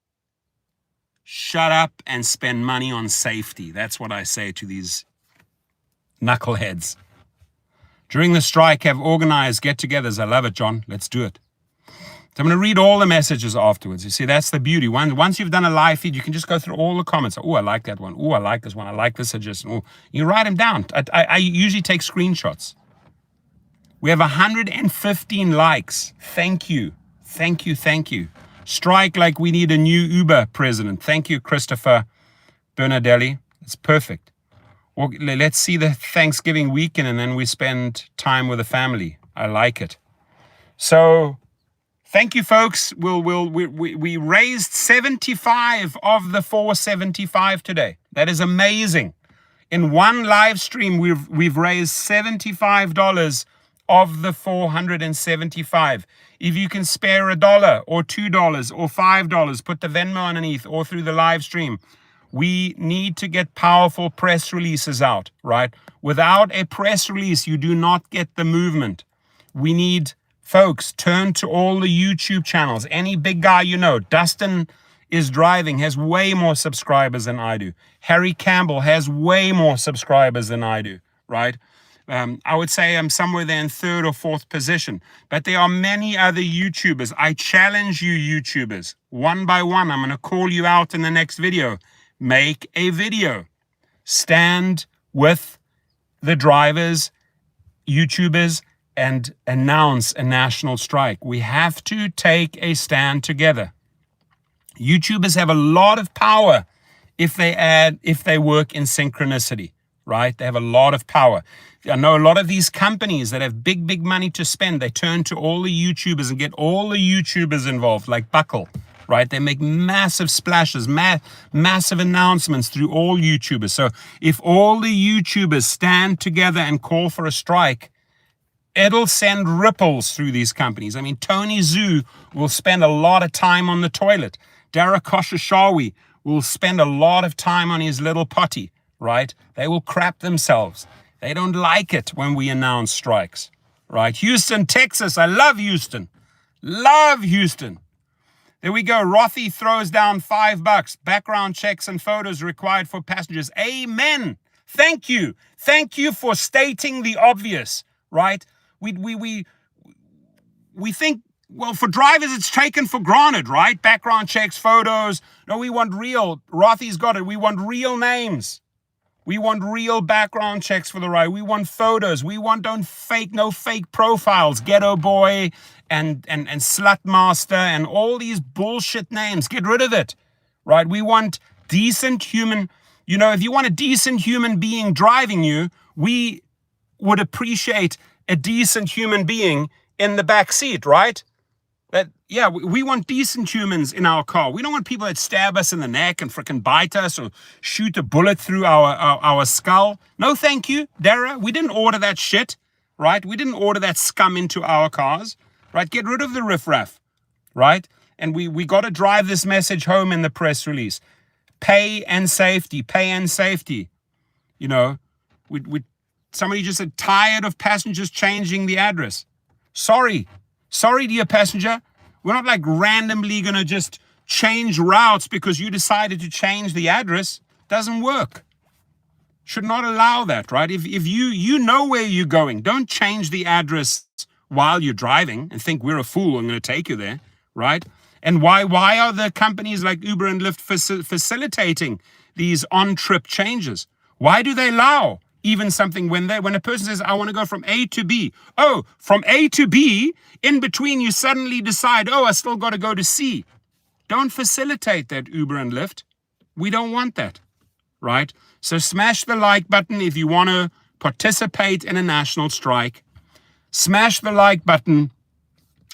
S1: Shut up and spend money on safety. That's what I say to these knuckleheads. During the strike, have organized get-togethers. I love it, John. Let's do it. So I'm going to read all the messages afterwards. You see, that's the beauty. Once you've done a live feed, you can just go through all the comments. Oh, I like that one. Oh, I like this one. I like this suggestion. Oh, you write them down. I usually take screenshots. We have 115 likes. Thank you. Thank you. Thank you. Strike like we need a new Uber president. Thank you, Christopher Bernardelli. It's perfect. Well, let's see the Thanksgiving weekend and then we spend time with the family. I like it. So thank you, folks. We raised 75 of the 475 today. That is amazing. In one live stream, we've raised $75 of the 475. If you can spare $1 or $2 or $5, put the Venmo underneath or through the live stream. We need to get powerful press releases out, right? Without a press release, you do not get the movement. We need, folks, turn to all the YouTube channels. Any big guy you know, Dustin is driving, has way more subscribers than I do. Harry Campbell has way more subscribers than I do, right? I would say I'm somewhere there in third or fourth position. But there are many other YouTubers. I challenge you YouTubers. One by one, I'm going to call you out in the next video. Make a video. Stand with the drivers, YouTubers, and announce a national strike. We have to take a stand together. YouTubers have a lot of power if they work in synchronicity, right? They have a lot of power. I know a lot of these companies that have big money to spend, they turn to all the YouTubers and get all the YouTubers involved, like Buckle, right? They make massive splashes, massive announcements through all YouTubers. So if all the YouTubers stand together and call for a strike, it'll send ripples through these companies. I mean, Tony Zhu will spend a lot of time on the toilet. Dara Khosrowshahi will spend a lot of time on his little potty, right? They will crap themselves. They don't like it when we announce strikes, right? Houston, Texas. I love Houston. Love Houston. There we go. Rothy throws down $5. Background checks and photos required for passengers. Amen. Thank you. Thank you for stating the obvious, right? We think, well, for drivers, it's taken for granted, right? Background checks, photos. No, we want real. Rothy's got it. We want real names. We want real background checks for the ride. We want photos. We want no fake profiles. Ghetto Boy and Slut Master and all these bullshit names. Get rid of it, right? We want decent human. If you want a decent human being driving you, we would appreciate a decent human being in the back seat, right? We want decent humans in our car. We don't want people that stab us in the neck and freaking bite us or shoot a bullet through our skull. No, thank you, Dara. We didn't order that shit, right? We didn't order that scum into our cars, right? Get rid of the riffraff, right? And we got to drive this message home in the press release. Pay and safety. Somebody just said, tired of passengers changing the address. Sorry, dear passenger. We're not like randomly going to just change routes because you decided to change the address. Doesn't work. Should not allow that, right? If you know where you're going, don't change the address while you're driving and think we're a fool, I'm going to take you there, right? And why are the companies like Uber and Lyft facilitating these on-trip changes? Why do they allow even something when a person says, I want to go from A to B? Oh, from A to B, in between you suddenly decide, I still got to go to C. Don't facilitate that, Uber and Lyft. We don't want that, right? So smash the like button if you want to participate in a national strike. Smash the like button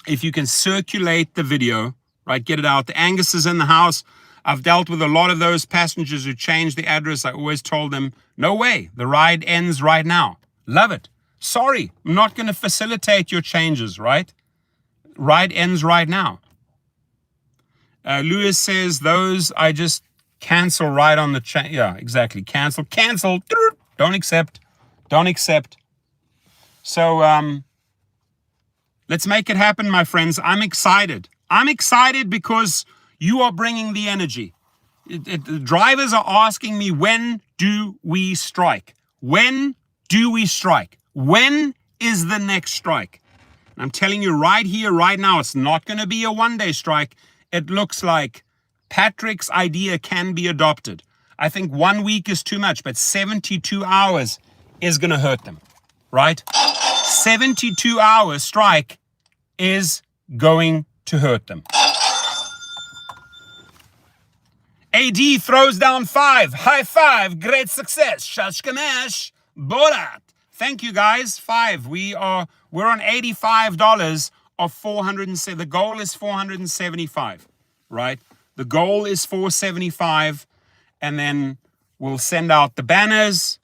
S1: if you can circulate the video, right? Get it out. The Angus is in the house. I've dealt with a lot of those passengers who changed the address. I always told them, no way, the ride ends right now. Love it. Sorry, I'm not going to facilitate your changes, right? Ride ends right now. Lewis says, those I just cancel right on the chain. Yeah, exactly. Cancel. Don't accept. So let's make it happen, my friends. I'm excited. Because you are bringing the energy. The drivers are asking me, when do we strike? When do we strike? When is the next strike? And I'm telling you right here, right now, it's not going to be a one-day strike. It looks like Patrick's idea can be adopted. I think 1 week is too much, but 72 hours is going to hurt them, right? 72 hours strike is going to hurt them. AD throws down 5. High five. Great success. Shashkamesh. Borat. Thank you, guys. 5. We're on $85 of 407. The goal is 475, right? The goal is 475, and then we'll send out the banners.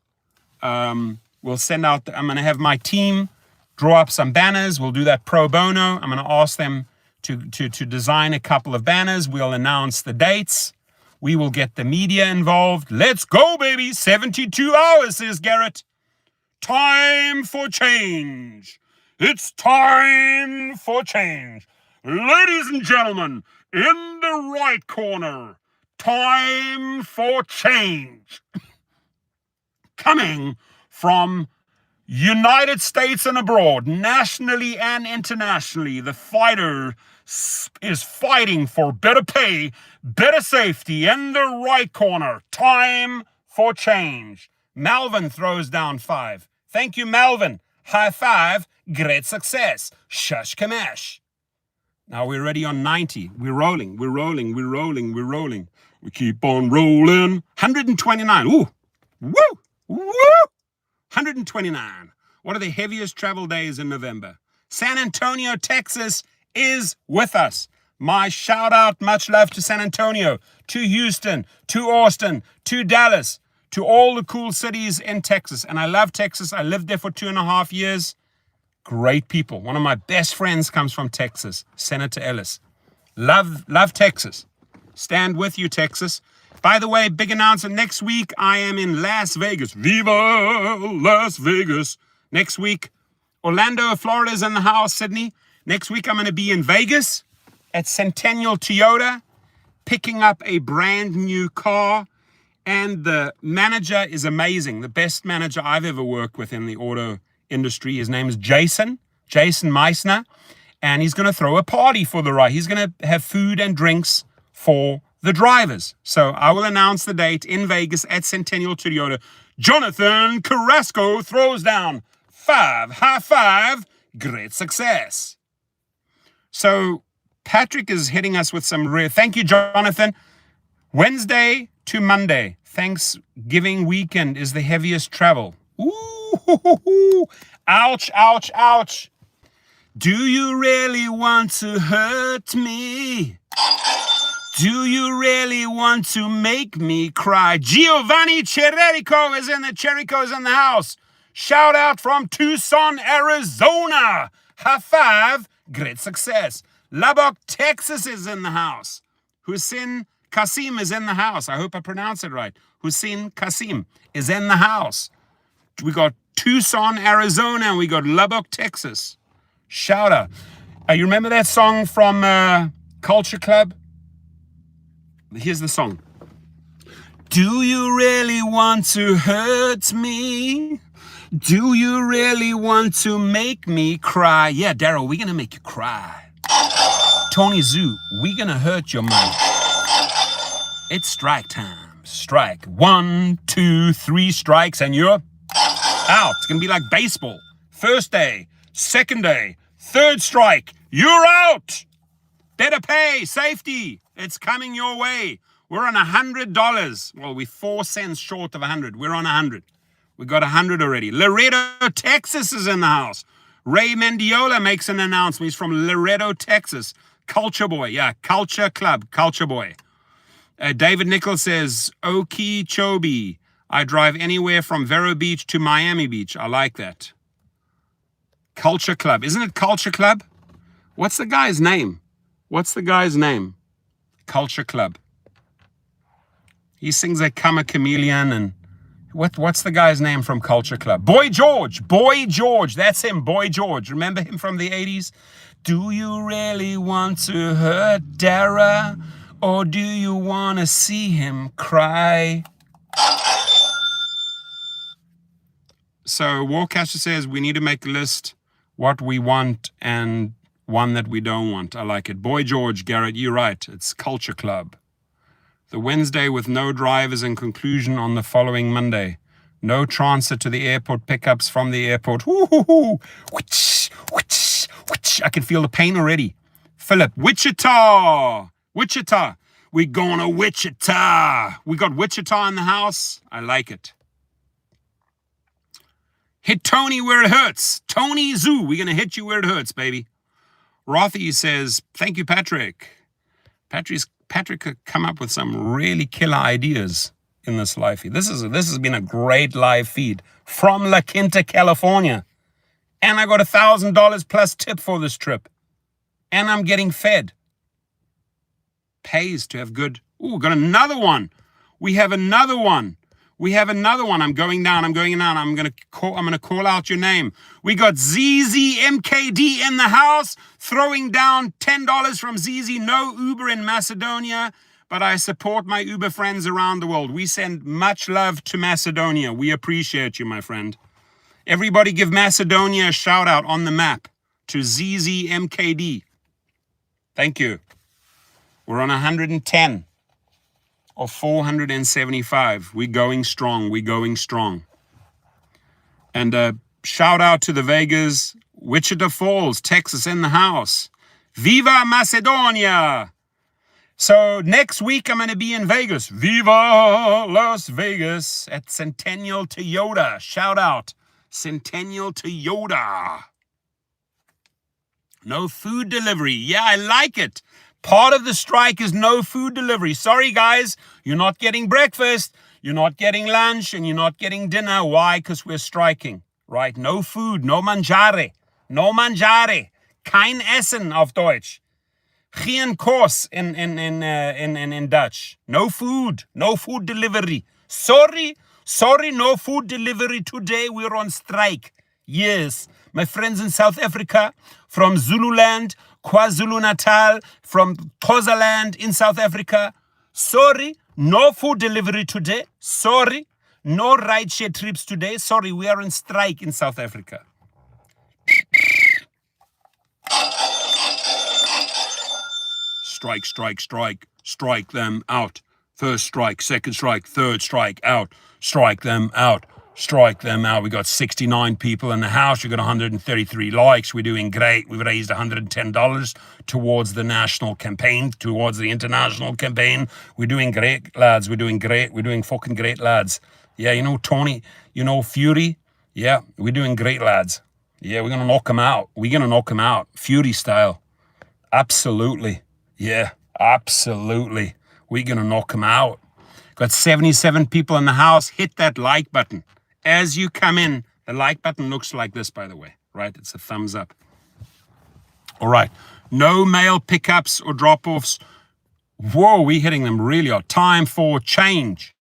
S1: I'm going to have my team draw up some banners. We'll do that pro bono. I'm going to ask them to design a couple of banners. We'll announce the dates. We will get the media involved. Let's go, baby. 72 hours, says Garrett. Time for change. It's time for change. Ladies and gentlemen, in the right corner, time for change. Coming from United States and abroad, nationally and internationally, the fighter is fighting for better pay, better safety in the right corner. Time for change. Melvin throws down 5. Thank you, Melvin. High five. Great success. Shush Kamesh. Now we're ready on 90. We're rolling. We keep on rolling. 129. Ooh. Woo! 129. What are the heaviest travel days in November? San Antonio, Texas is with us. My shout out, much love to San Antonio, to Houston, to Austin, to Dallas, to all the cool cities in Texas. And I love Texas. I lived there for 2.5 years. Great people. One of my best friends comes from Texas, Senator Ellis. Love Texas. Stand with you, Texas. By the way, big announcement. Next week, I am in Las Vegas. Viva Las Vegas. Next week, Orlando, Florida is in the house, Sydney. Next week, I'm going to be in Vegas at Centennial Toyota, picking up a brand new car. And the manager is amazing. The best manager I've ever worked with in the auto industry. His name is Jason Meissner. And he's going to throw a party for the ride. He's going to have food and drinks for the drivers. So I will announce the date in Vegas at Centennial Toyota. Jonathan Carrasco throws down 5. High five. Great success. So Patrick is hitting us with some thank you, Jonathan. Wednesday to Monday, Thanksgiving weekend is the heaviest travel. Ooh, ouch, ouch, ouch. Do you really want to hurt me? Do you really want to make me cry? Giovanni Cherico is in the house. Shout out from Tucson, Arizona. High five. Great success. Lubbock, Texas is in the house. Hussein Kasim is in the house. I hope I pronounce it right. Hussein Kasim is in the house. We got Tucson, Arizona, and we got Lubbock, Texas. Shout out. You remember that song from Culture Club? Here's the song. Do you really want to hurt me? Do you really want to make me cry? Yeah, Daryl, we're going to make you cry. Tony Zoo, we're going to hurt your mind. It's strike time. Strike. 1, 2, 3 strikes and you're out. It's going to be like baseball. First day, second day, third strike. You're out. Better pay. Safety. It's coming your way. We're on $100. Well, we're 4 cents short of 100. We're on 100. We got 100 already. Laredo, Texas is in the house. Ray Mendiola makes an announcement. He's from Laredo, Texas. Culture Boy. Yeah, Culture Club. Culture Boy. David Nichols says, Okeechobee. I drive anywhere from Vero Beach to Miami Beach. I like that. Culture Club. Isn't it Culture Club? What's the guy's name? Culture Club. He sings a Come a Chameleon and what's the guy's name from Culture Club? Boy George. That's him, Boy George. Remember him from the 80s? Do you really want to hurt Dara? Or do you want to see him cry? So Warcaster says we need to make a list what we want and one that we don't want. I like it. Boy George, Garrett, you're right. It's Culture Club. The Wednesday with no drivers and conclusion on the following Monday. No transit to the airport, pickups from the airport. Woo-hoo-hoo. Whoosh, whoosh, whoosh. I can feel the pain already. Philip, Wichita. We're going to Wichita. We got Wichita in the house. I like it. Hit Tony where it hurts. Tony Zoo. We're going to hit you where it hurts, baby. Rothy says, thank you, Patrick. Patrick could come up with some really killer ideas in this live feed. This has been a great live feed from La Quinta, California. And I got $1,000 plus tip for this trip. And I'm getting fed. Pays to have good. Ooh, got another one. We have another one. I'm going down. I'm going to call out your name. We got ZZ MKD in the house, throwing down $10 from ZZ. No Uber in Macedonia, but I support my Uber friends around the world. We send much love to Macedonia. We appreciate you, my friend. Everybody give Macedonia a shout out on the map to ZZ MKD. Thank you. We're on 110. Of 475. We're going strong. And shout out to the Vegas, Wichita Falls, Texas in the house. Viva Macedonia! So next week I'm going to be in Vegas. Viva Las Vegas at Centennial Toyota. Shout out, Centennial Toyota. No food delivery. Yeah, I like it. Part of the strike is no food delivery. Sorry, guys, you're not getting breakfast, you're not getting lunch, and you're not getting dinner. Why? Because we're striking, right? No food, no mangiare. Kein Essen auf Deutsch. Geen kos in Dutch. No food delivery. Sorry, no food delivery today. We're on strike. Yes, my friends in South Africa, from Zululand, KwaZulu-Natal, from Xhosaland in South Africa. Sorry, No food delivery today. Sorry. No rideshare trips today. Sorry, we are on strike in South Africa. Strike, strike, strike. Strike them out. First strike, second strike, third strike, out. Strike them out. Strike them out. We got 69 people in the house. We got 133 likes. We're doing great. We've raised $110 towards the national campaign, towards the international campaign. We're doing great, lads. We're doing great. We're doing fucking great, lads. Yeah, you know Tony, you know Fury. Yeah, we're doing great, lads. Yeah, we're gonna knock him out. We're gonna knock him out, Fury style. Absolutely. Yeah, absolutely. We're gonna knock him out. Got 77 people in the house. Hit that like button. As you come in, the like button looks like this, by the way, right? It's a thumbs up. All right. No mail pickups or drop-offs. Whoa, we're hitting them really hard. Time for change.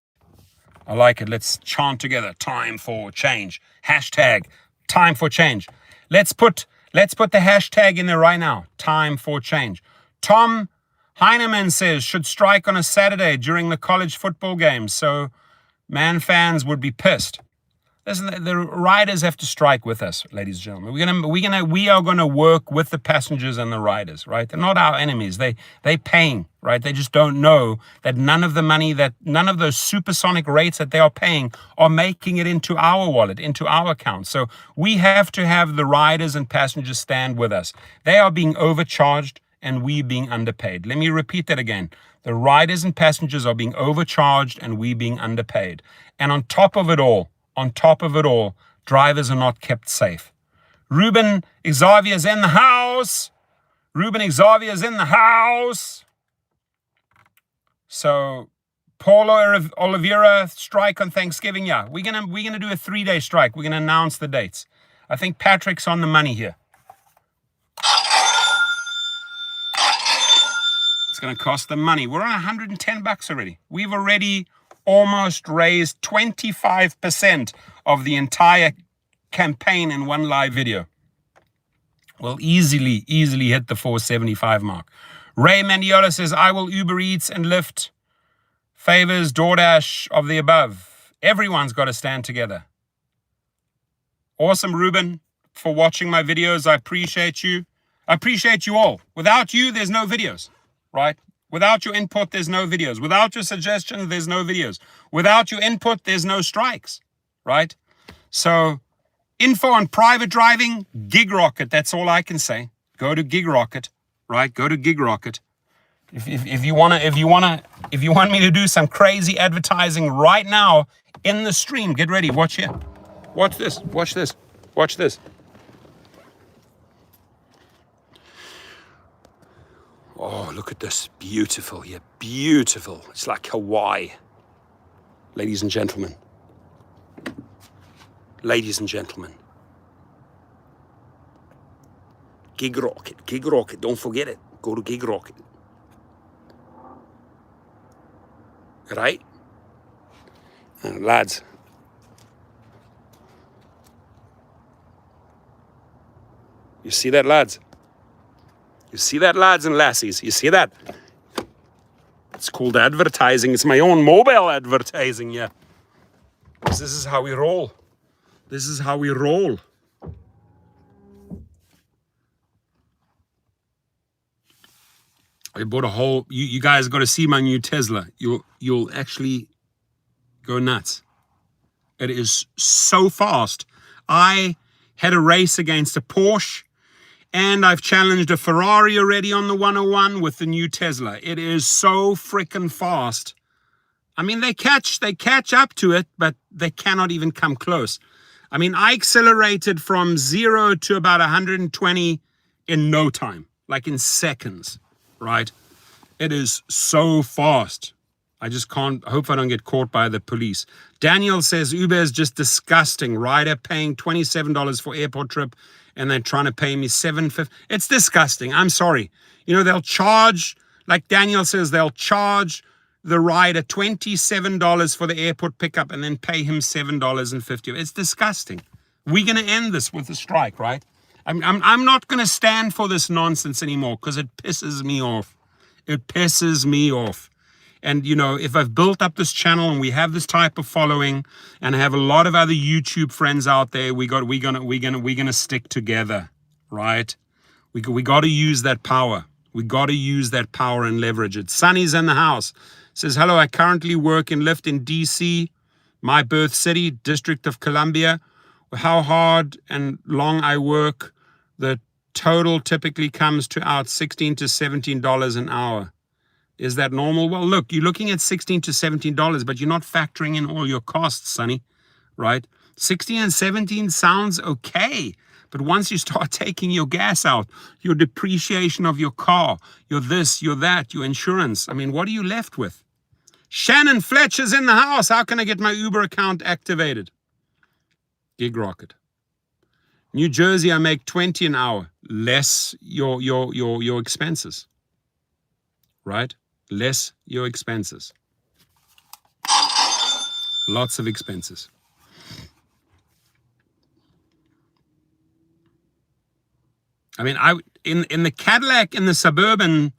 S1: I like it. Let's chant together. Time for change. Hashtag time for change. Let's put the hashtag in there right now. Time for change. Tom Heineman says, should strike on a Saturday during the college football game, so Man fans would be pissed. Listen, the riders have to strike with us, ladies and gentlemen. We are gonna work with the passengers and the riders, right? They're not our enemies. They paying, right? They just don't know that none of those supersonic rates that they are paying are making it into our wallet, into our account. So we have to have the riders and passengers stand with us. They are being overcharged and we being underpaid. Let me repeat that again. The riders and passengers are being overcharged and we being underpaid. And on top of it all, drivers are not kept safe. Ruben Xavier's in the house. So Paulo Oliveira, strike on Thanksgiving. Yeah, we're gonna do a 3-day strike. We're gonna announce the dates. I think Patrick's on the money here. It's gonna cost them money. We're on $110 already. We've already almost raised 25% of the entire campaign in one live video. We'll easily hit the 475 mark. Ray Mandiola says, I will Uber Eats and Lyft. Favors Doordash of the above. Everyone's got to stand together. Awesome, Ruben, for watching my videos. I appreciate you. I appreciate you all. Without you, there's no videos, right? Without your input, there's no videos. Without your suggestions, there's no videos. Without your input, there's no strikes, right? So info on private driving, Gig Rocket. That's all I can say. Go to Gig Rocket, right? Go to Gig Rocket. If you want me to do some crazy advertising right now in the stream, get ready. Watch here. Watch this. Watch this. Watch this. Oh, look at this. Beautiful. Yeah, beautiful. It's like Hawaii. Ladies and gentlemen. Ladies and gentlemen. Gig Rocket. Gig Rocket. Don't forget it. Go to Gig Rocket. Right? Lads. You see that, lads? You see that, lads and lassies? You see that? It's called advertising. It's my own mobile advertising, yeah. This is how we roll. This is how we roll. I bought a whole, you guys got to see my new Tesla. You'll actually go nuts. It is so fast. I had a race against a Porsche. And I've challenged a Ferrari already on the 101 with the new Tesla. It is so freaking fast. I mean, they catch up to it, but they cannot even come close. I mean, I accelerated from 0 to about 120 in no time, like in seconds, right? It is so fast. I just can't, I hope I don't get caught by the police. Daniel says, Uber is just disgusting. Rider paying $27 for airport trip and they're trying to pay me $7.50. It's disgusting. I'm sorry. You know, they'll charge, like Daniel says, they'll charge the rider $27 for the airport pickup and then pay him $7.50. It's disgusting. We're going to end this with a strike, right? I'm not going to stand for this nonsense anymore because it pisses me off. It pisses me off. And, you know, if I've built up this channel and we have this type of following and I have a lot of other YouTube friends out there, we're gonna stick together, right? We got to use that power. We got to use that power and leverage it. Sunny's in the house. Says, hello, I currently work in Lyft in DC, my birth city, District of Columbia. How hard and long I work, the total typically comes to out $16 to $17 an hour. Is that normal? Well, look, you're looking at $16 to $17, but you're not factoring in all your costs, Sonny, right? 16 and 17 sounds okay. But once you start taking your gas out, your depreciation of your car, your this, your that, your insurance, I mean, what are you left with? Shannon Fletcher's in the house. How can I get my Uber account activated? Gig Rocket. New Jersey, I make 20 an hour. Less your expenses, right? Less your expenses. Lots of expenses. I mean, in the Cadillac, in the Suburban,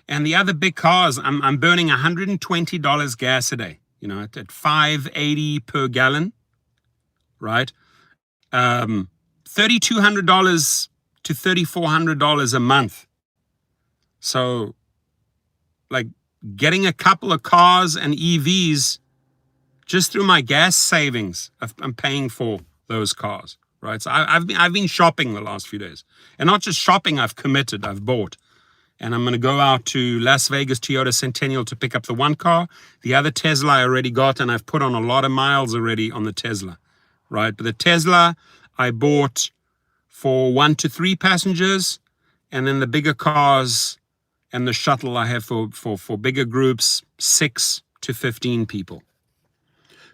S1: and the other big cars, I'm burning $120 gas a day. You know, at $5.80 per gallon, right? $3,200 to $3,400 a month. So, like, getting a couple of cars and EVs just through my gas savings, I'm paying for those cars, right? So I've been shopping the last few days, and not just shopping. I've committed. I've bought, and I'm going to go out to Las Vegas Toyota Centennial to pick up the one car. The other Tesla I already got, and I've put on a lot of miles already on the Tesla, right? But the Tesla I bought for 1 to 3 passengers, and then the bigger cars and the shuttle I have for bigger groups, 6 to 15 people.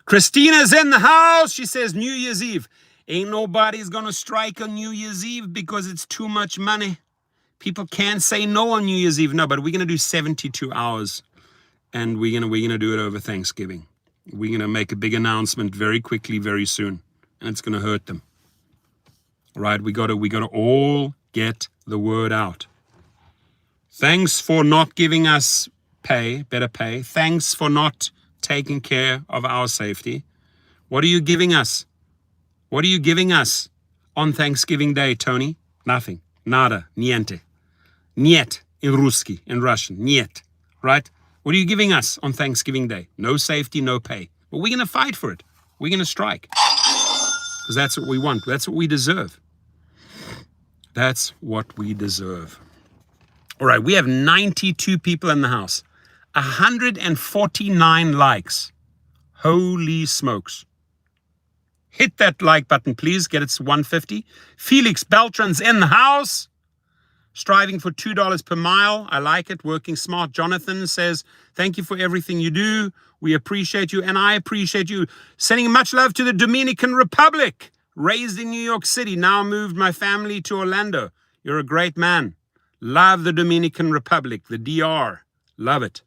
S1: Christina's in the house. She says, New Year's Eve. Ain't nobody's going to strike on New Year's Eve because it's too much money. People can't say no on New Year's Eve. No, but we're going to do 72 hours, and we're going to do it over Thanksgiving. We're going to make a big announcement very quickly, very soon, and it's going to hurt them. Right? We got to all get the word out. Thanks for not giving us better pay. Thanks for not taking care of our safety. What are you giving us? What are you giving us on Thanksgiving Day, Tony? Nothing. Nada. Niente. Niet in Ruski, in Russian. Niet. Right? What are you giving us on Thanksgiving Day? No safety, no pay. But we're going to fight for it. We're going to strike. Because that's what we want. That's what we deserve. That's what we deserve. All right, we have 92 people in the house. 149 likes. Holy smokes. Hit that like button, please. Get it to 150. Felix Beltran's in the house. Striving for $2 per mile. I like it. Working smart. Jonathan says, thank you for everything you do. We appreciate you, and I appreciate you. Sending much love to the Dominican Republic. Raised in New York City. Now moved my family to Orlando. You're a great man. Love the Dominican Republic, the DR. Love it.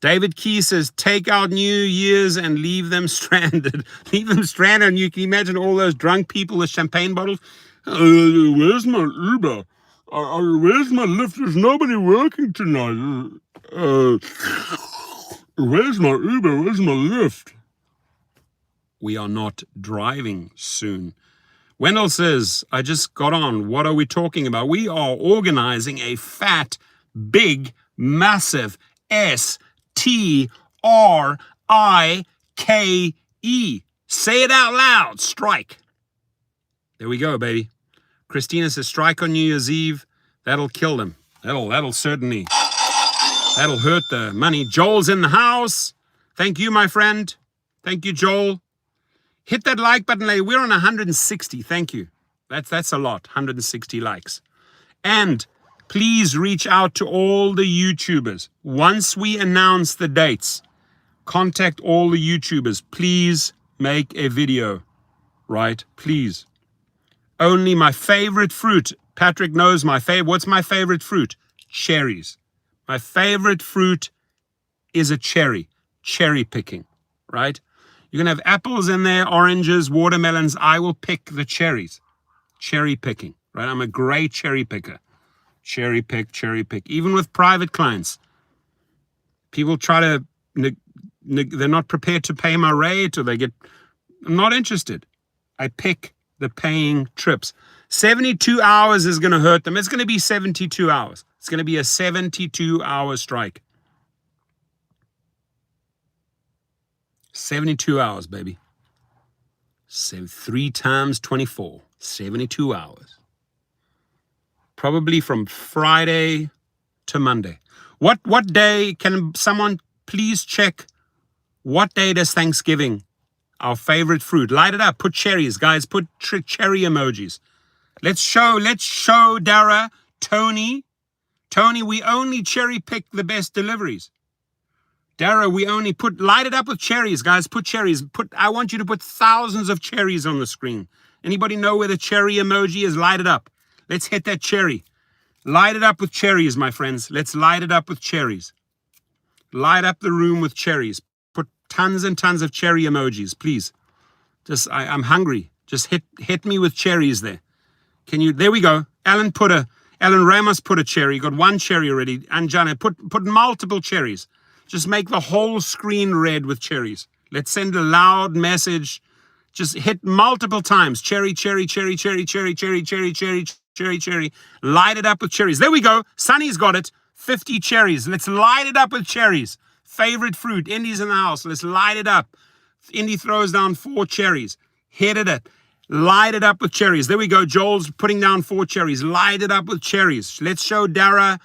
S1: David Key says, take out New Year's and leave them stranded. Leave them stranded. And you can imagine all those drunk people with champagne bottles. Where's my Uber? Where's my Lyft? There's nobody working tonight. Where's my Uber? Where's my Lyft? We are not driving soon. Wendell says, I just got on. What are we talking about? We are organizing a fat, big, massive STRIKE. Say it out loud. Strike. There we go, baby. Christina says, strike on New Year's Eve. That'll kill them. That'll certainly, that'll hurt the money. Joel's in the house. Thank you, my friend. Thank you, Joel. Hit that like button, lady. We're on 160. Thank you. That's a lot. 160 likes. And please reach out to all the YouTubers. Once we announce the dates, contact all the YouTubers. Please make a video, right? Please. Only my favorite fruit. Patrick knows my favorite. What's my favorite fruit? Cherries. My favorite fruit is a cherry. Cherry picking, right? You can have apples in there, oranges, watermelons. I will pick the cherries. Cherry picking, right? I'm a great cherry picker. Cherry pick, cherry pick. Even with private clients, people try to they're not prepared to pay my rate, or I'm not interested. I pick the paying trips. 72 hours is going to hurt them. It's going to be 72 hours. It's going to be a 72-hour strike. 72 hours, baby. 3 times 24, 72 hours. Probably from Friday to Monday. What day, can someone please check, what day does Thanksgiving, our favorite fruit? Light it up, put cherries, guys, put cherry emojis. Let's show Dara, Tony, we only cherry pick the best deliveries. Dara, we only light it up with cherries, guys. Put cherries. I want you to put thousands of cherries on the screen. Anybody know where the cherry emoji is? Light it up. Let's hit that cherry. Light it up with cherries, my friends. Let's light it up with cherries. Light up the room with cherries. Put tons and tons of cherry emojis, please. I'm hungry. Just hit me with cherries there. There we go. Alan Ramos put a cherry. Got one cherry already. And Jana, put multiple cherries. Just make the whole screen red with cherries. Let's send a loud message. Just hit multiple times. Cherry, cherry, cherry, cherry, cherry, cherry, cherry, cherry, cherry, cherry. Light it up with cherries. There we go. Sunny's got it. 50 cherries. Let's light it up with cherries. Favorite fruit. Indy's in the house. Let's light it up. Indy throws down 4 cherries. Hit it. Light it up with cherries. There we go. Joel's putting down 4 cherries. Light it up with cherries. Let's show Dara.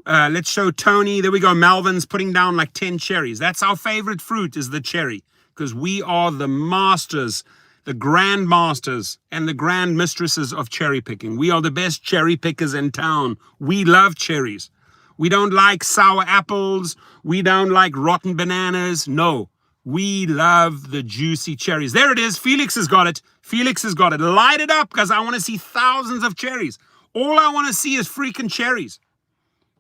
S1: Let's show Tony. There we go. Melvin's putting down like 10 cherries. That's our favorite fruit, is the cherry, because we are the masters, the grand masters and the grand mistresses of cherry picking. We are the best cherry pickers in town. We love cherries. We don't like sour apples. We don't like rotten bananas. No, we love the juicy cherries. There it is. Felix has got it. Light it up, because I want to see thousands of cherries. All I want to see is freaking cherries.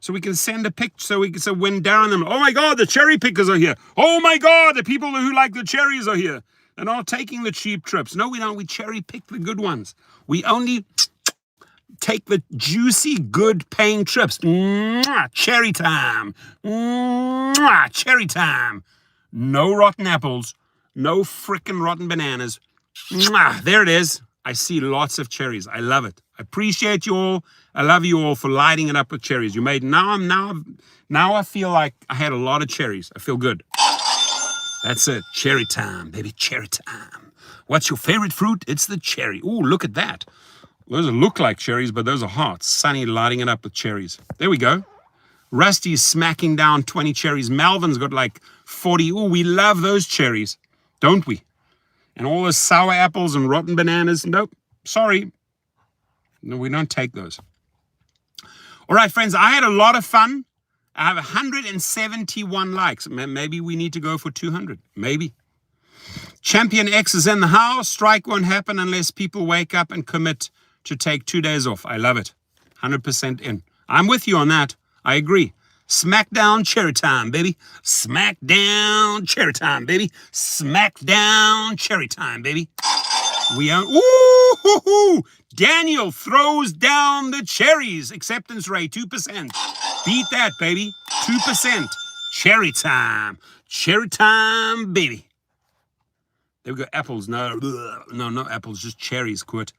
S1: So we can send a picture, so when Darren them, oh my God, the cherry pickers are here. Oh my God, the people who like the cherries are here. They're not taking the cheap trips. No, we don't. We cherry pick the good ones. We only take the juicy, good paying trips. Mwah, cherry time. Mwah, cherry time. No rotten apples. No frickin' rotten bananas. Mwah, there it is. I see lots of cherries. I love it. I appreciate you all. I love you all for lighting it up with cherries. You made now I feel like I had a lot of cherries. I feel good. That's it. Cherry time, baby. Cherry time. What's your favorite fruit? It's the cherry. Ooh, look at that. Those look like cherries, but those are hearts. Sunny lighting it up with cherries. There we go. Rusty's smacking down 20 cherries. Melvin's got like 40. Ooh, we love those cherries, don't we? And all those sour apples and rotten bananas. Nope. Sorry. No, we don't take those. All right, friends, I had a lot of fun. I have 171 likes. Maybe we need to go for 200. Maybe. Champion X is in the house. Strike won't happen unless people wake up and commit to take 2 days off. I love it. 100% in. I'm with you on that. I agree. Smackdown cherry time, baby. Smackdown cherry time, baby. Smackdown cherry time, baby. We are. Ooh! Daniel throws down the cherries. Acceptance rate 2%. Beat that, baby. 2%. Cherry time. Cherry time, baby. There we go. Apples. No, not apples. Just cherries. Quit.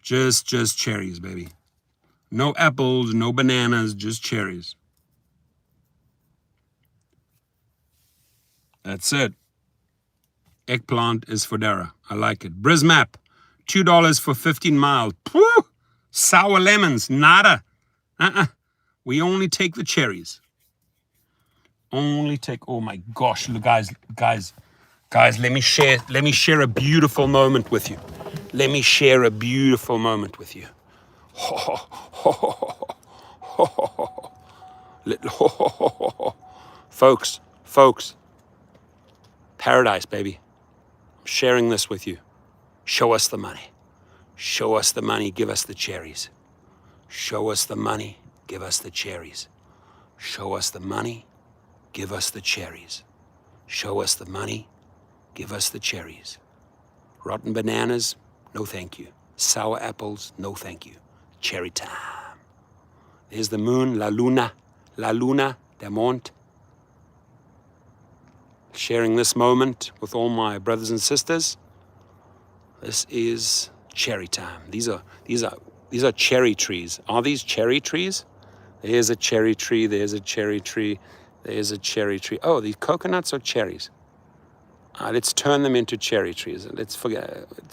S1: Just cherries, baby. No apples. No bananas. Just cherries. That's it. Eggplant is for Dara. I like it. Brismap, $2 for 15 miles. Pooh! Sour lemons, nada. We only take the cherries. Only take. Oh my gosh, look, guys. Let me share a beautiful moment with you. Let me share a beautiful moment with you. Folks. Paradise, baby. I'm sharing this with you. Show us the money. Show us the money, give us the cherries. Show us the money, give us the cherries. Show us the money, give us the cherries. Show us the money, give us the cherries. Rotten bananas, no thank you. Sour apples, no thank you. Cherry time. There's the moon, la luna, der Mond. sharing this moment with all my brothers and sisters. This is cherry time. These are cherry trees. Are these cherry trees? There's a cherry tree, there's a cherry tree, there's a cherry tree. Oh, these coconuts are cherries. Let's turn them into cherry trees. Let's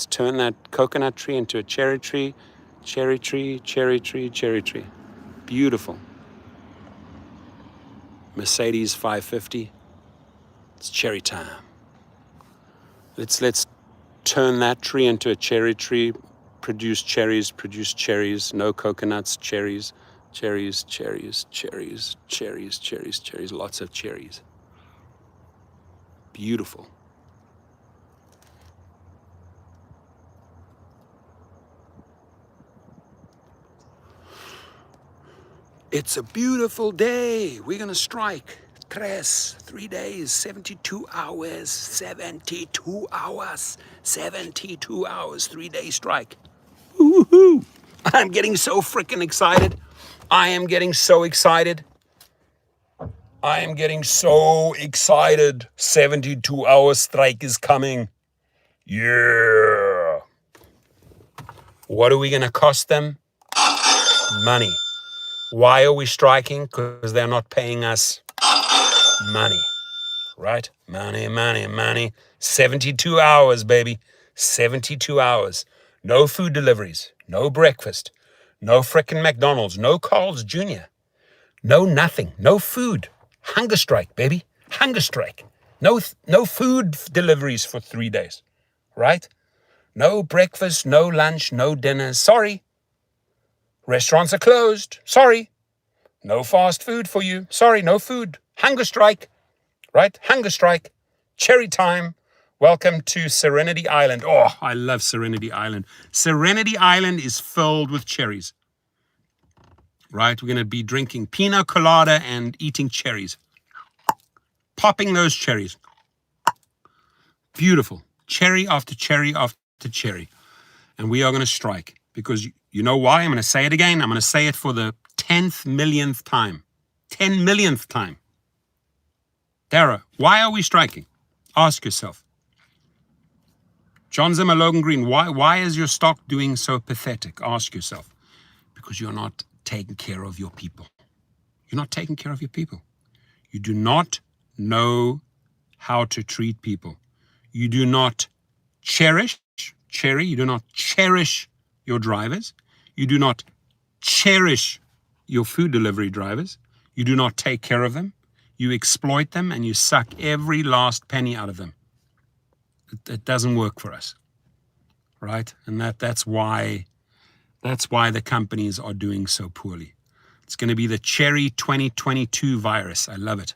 S1: turn that coconut tree into a cherry tree, cherry tree, cherry tree, cherry tree. Beautiful. Mercedes 550. It's cherry time. Let's turn that tree into a cherry tree, produce cherries, no coconuts, cherries, cherries, cherries, cherries, cherries, cherries, cherries, lots of cherries. Beautiful. It's a beautiful day. We're going to strike. 3 days, 72 hours, 72 hours, 72 hours, 3-day strike. Woohoo! I'm getting so freaking excited. I am getting so excited. 72-hour strike is coming. Yeah. What are we going to cost them? Money. Why are we striking? Because they're not paying us money, right? Money. 72 hours, baby. 72 hours. No food deliveries. No breakfast. No frickin' McDonald's. No Carl's Jr. No nothing. No food. Hunger strike, baby. Hunger strike. No food deliveries for 3 days, right? No breakfast, no lunch, no dinners. Sorry. Restaurants are closed. Sorry. No fast food for you. Sorry, no food. Hunger strike, right? Hunger strike. Cherry time. Welcome to Serenity Island. Oh, I love Serenity Island. Serenity Island is filled with cherries, right? We're going to be drinking pina colada and eating cherries. Popping those cherries. Beautiful. Cherry after cherry after cherry. And we are going to strike because you know why? I'm going to say it again. I'm going to say it for the 10th millionth time. 10 millionth time. Dara, why are we striking? Ask yourself. John Zimmer, Logan Green, why is your stock doing so pathetic? Ask yourself. Because you're not taking care of your people. You're not taking care of your people. You do not know how to treat people. You do not cherish your drivers. You do not cherish your food delivery drivers. You do not take care of them. You exploit them and you suck every last penny out of them. It doesn't work for us, right? And that's why the companies are doing so poorly. It's going to be the cherry 2022 virus. I love it.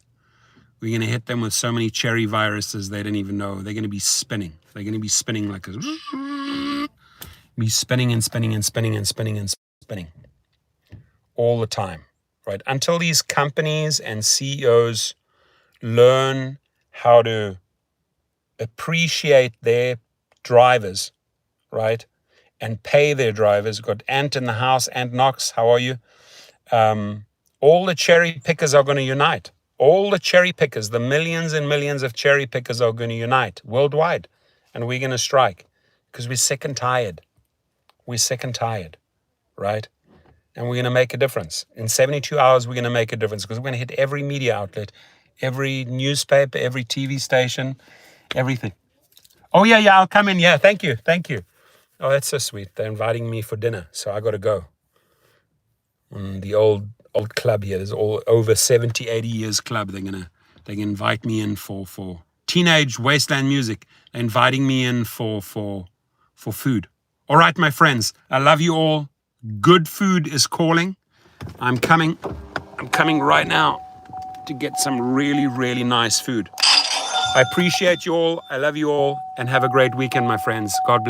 S1: We're going to hit them with so many cherry viruses they don't even know. They're going to be spinning. They're going to be spinning like a... Be spinning and spinning and spinning and spinning and spinning all the time, right? Until these companies and CEOs learn how to appreciate their drivers, right? And pay their drivers. We've got Ant in the house. Ant Knox, how are you? All the cherry pickers are going to unite. All the cherry pickers, the millions and millions of cherry pickers are going to unite worldwide. And we're going to strike because we're sick and tired. We're sick and tired, right? And we're going to make a difference. In 72 hours, we're going to make a difference because we're going to hit every media outlet, every newspaper, every TV station, everything. Oh, yeah, I'll come in. Yeah, thank you. Oh, that's so sweet. They're inviting me for dinner, so I got to go. The old club here, there's all over 70, 80 years club. They can invite me in for teenage wasteland music. They're inviting me in for food. All right, my friends, I love you all. Good food is calling. I'm coming right now to get some really, really nice food. I appreciate you all. I love you all. And have a great weekend, my friends. God bless.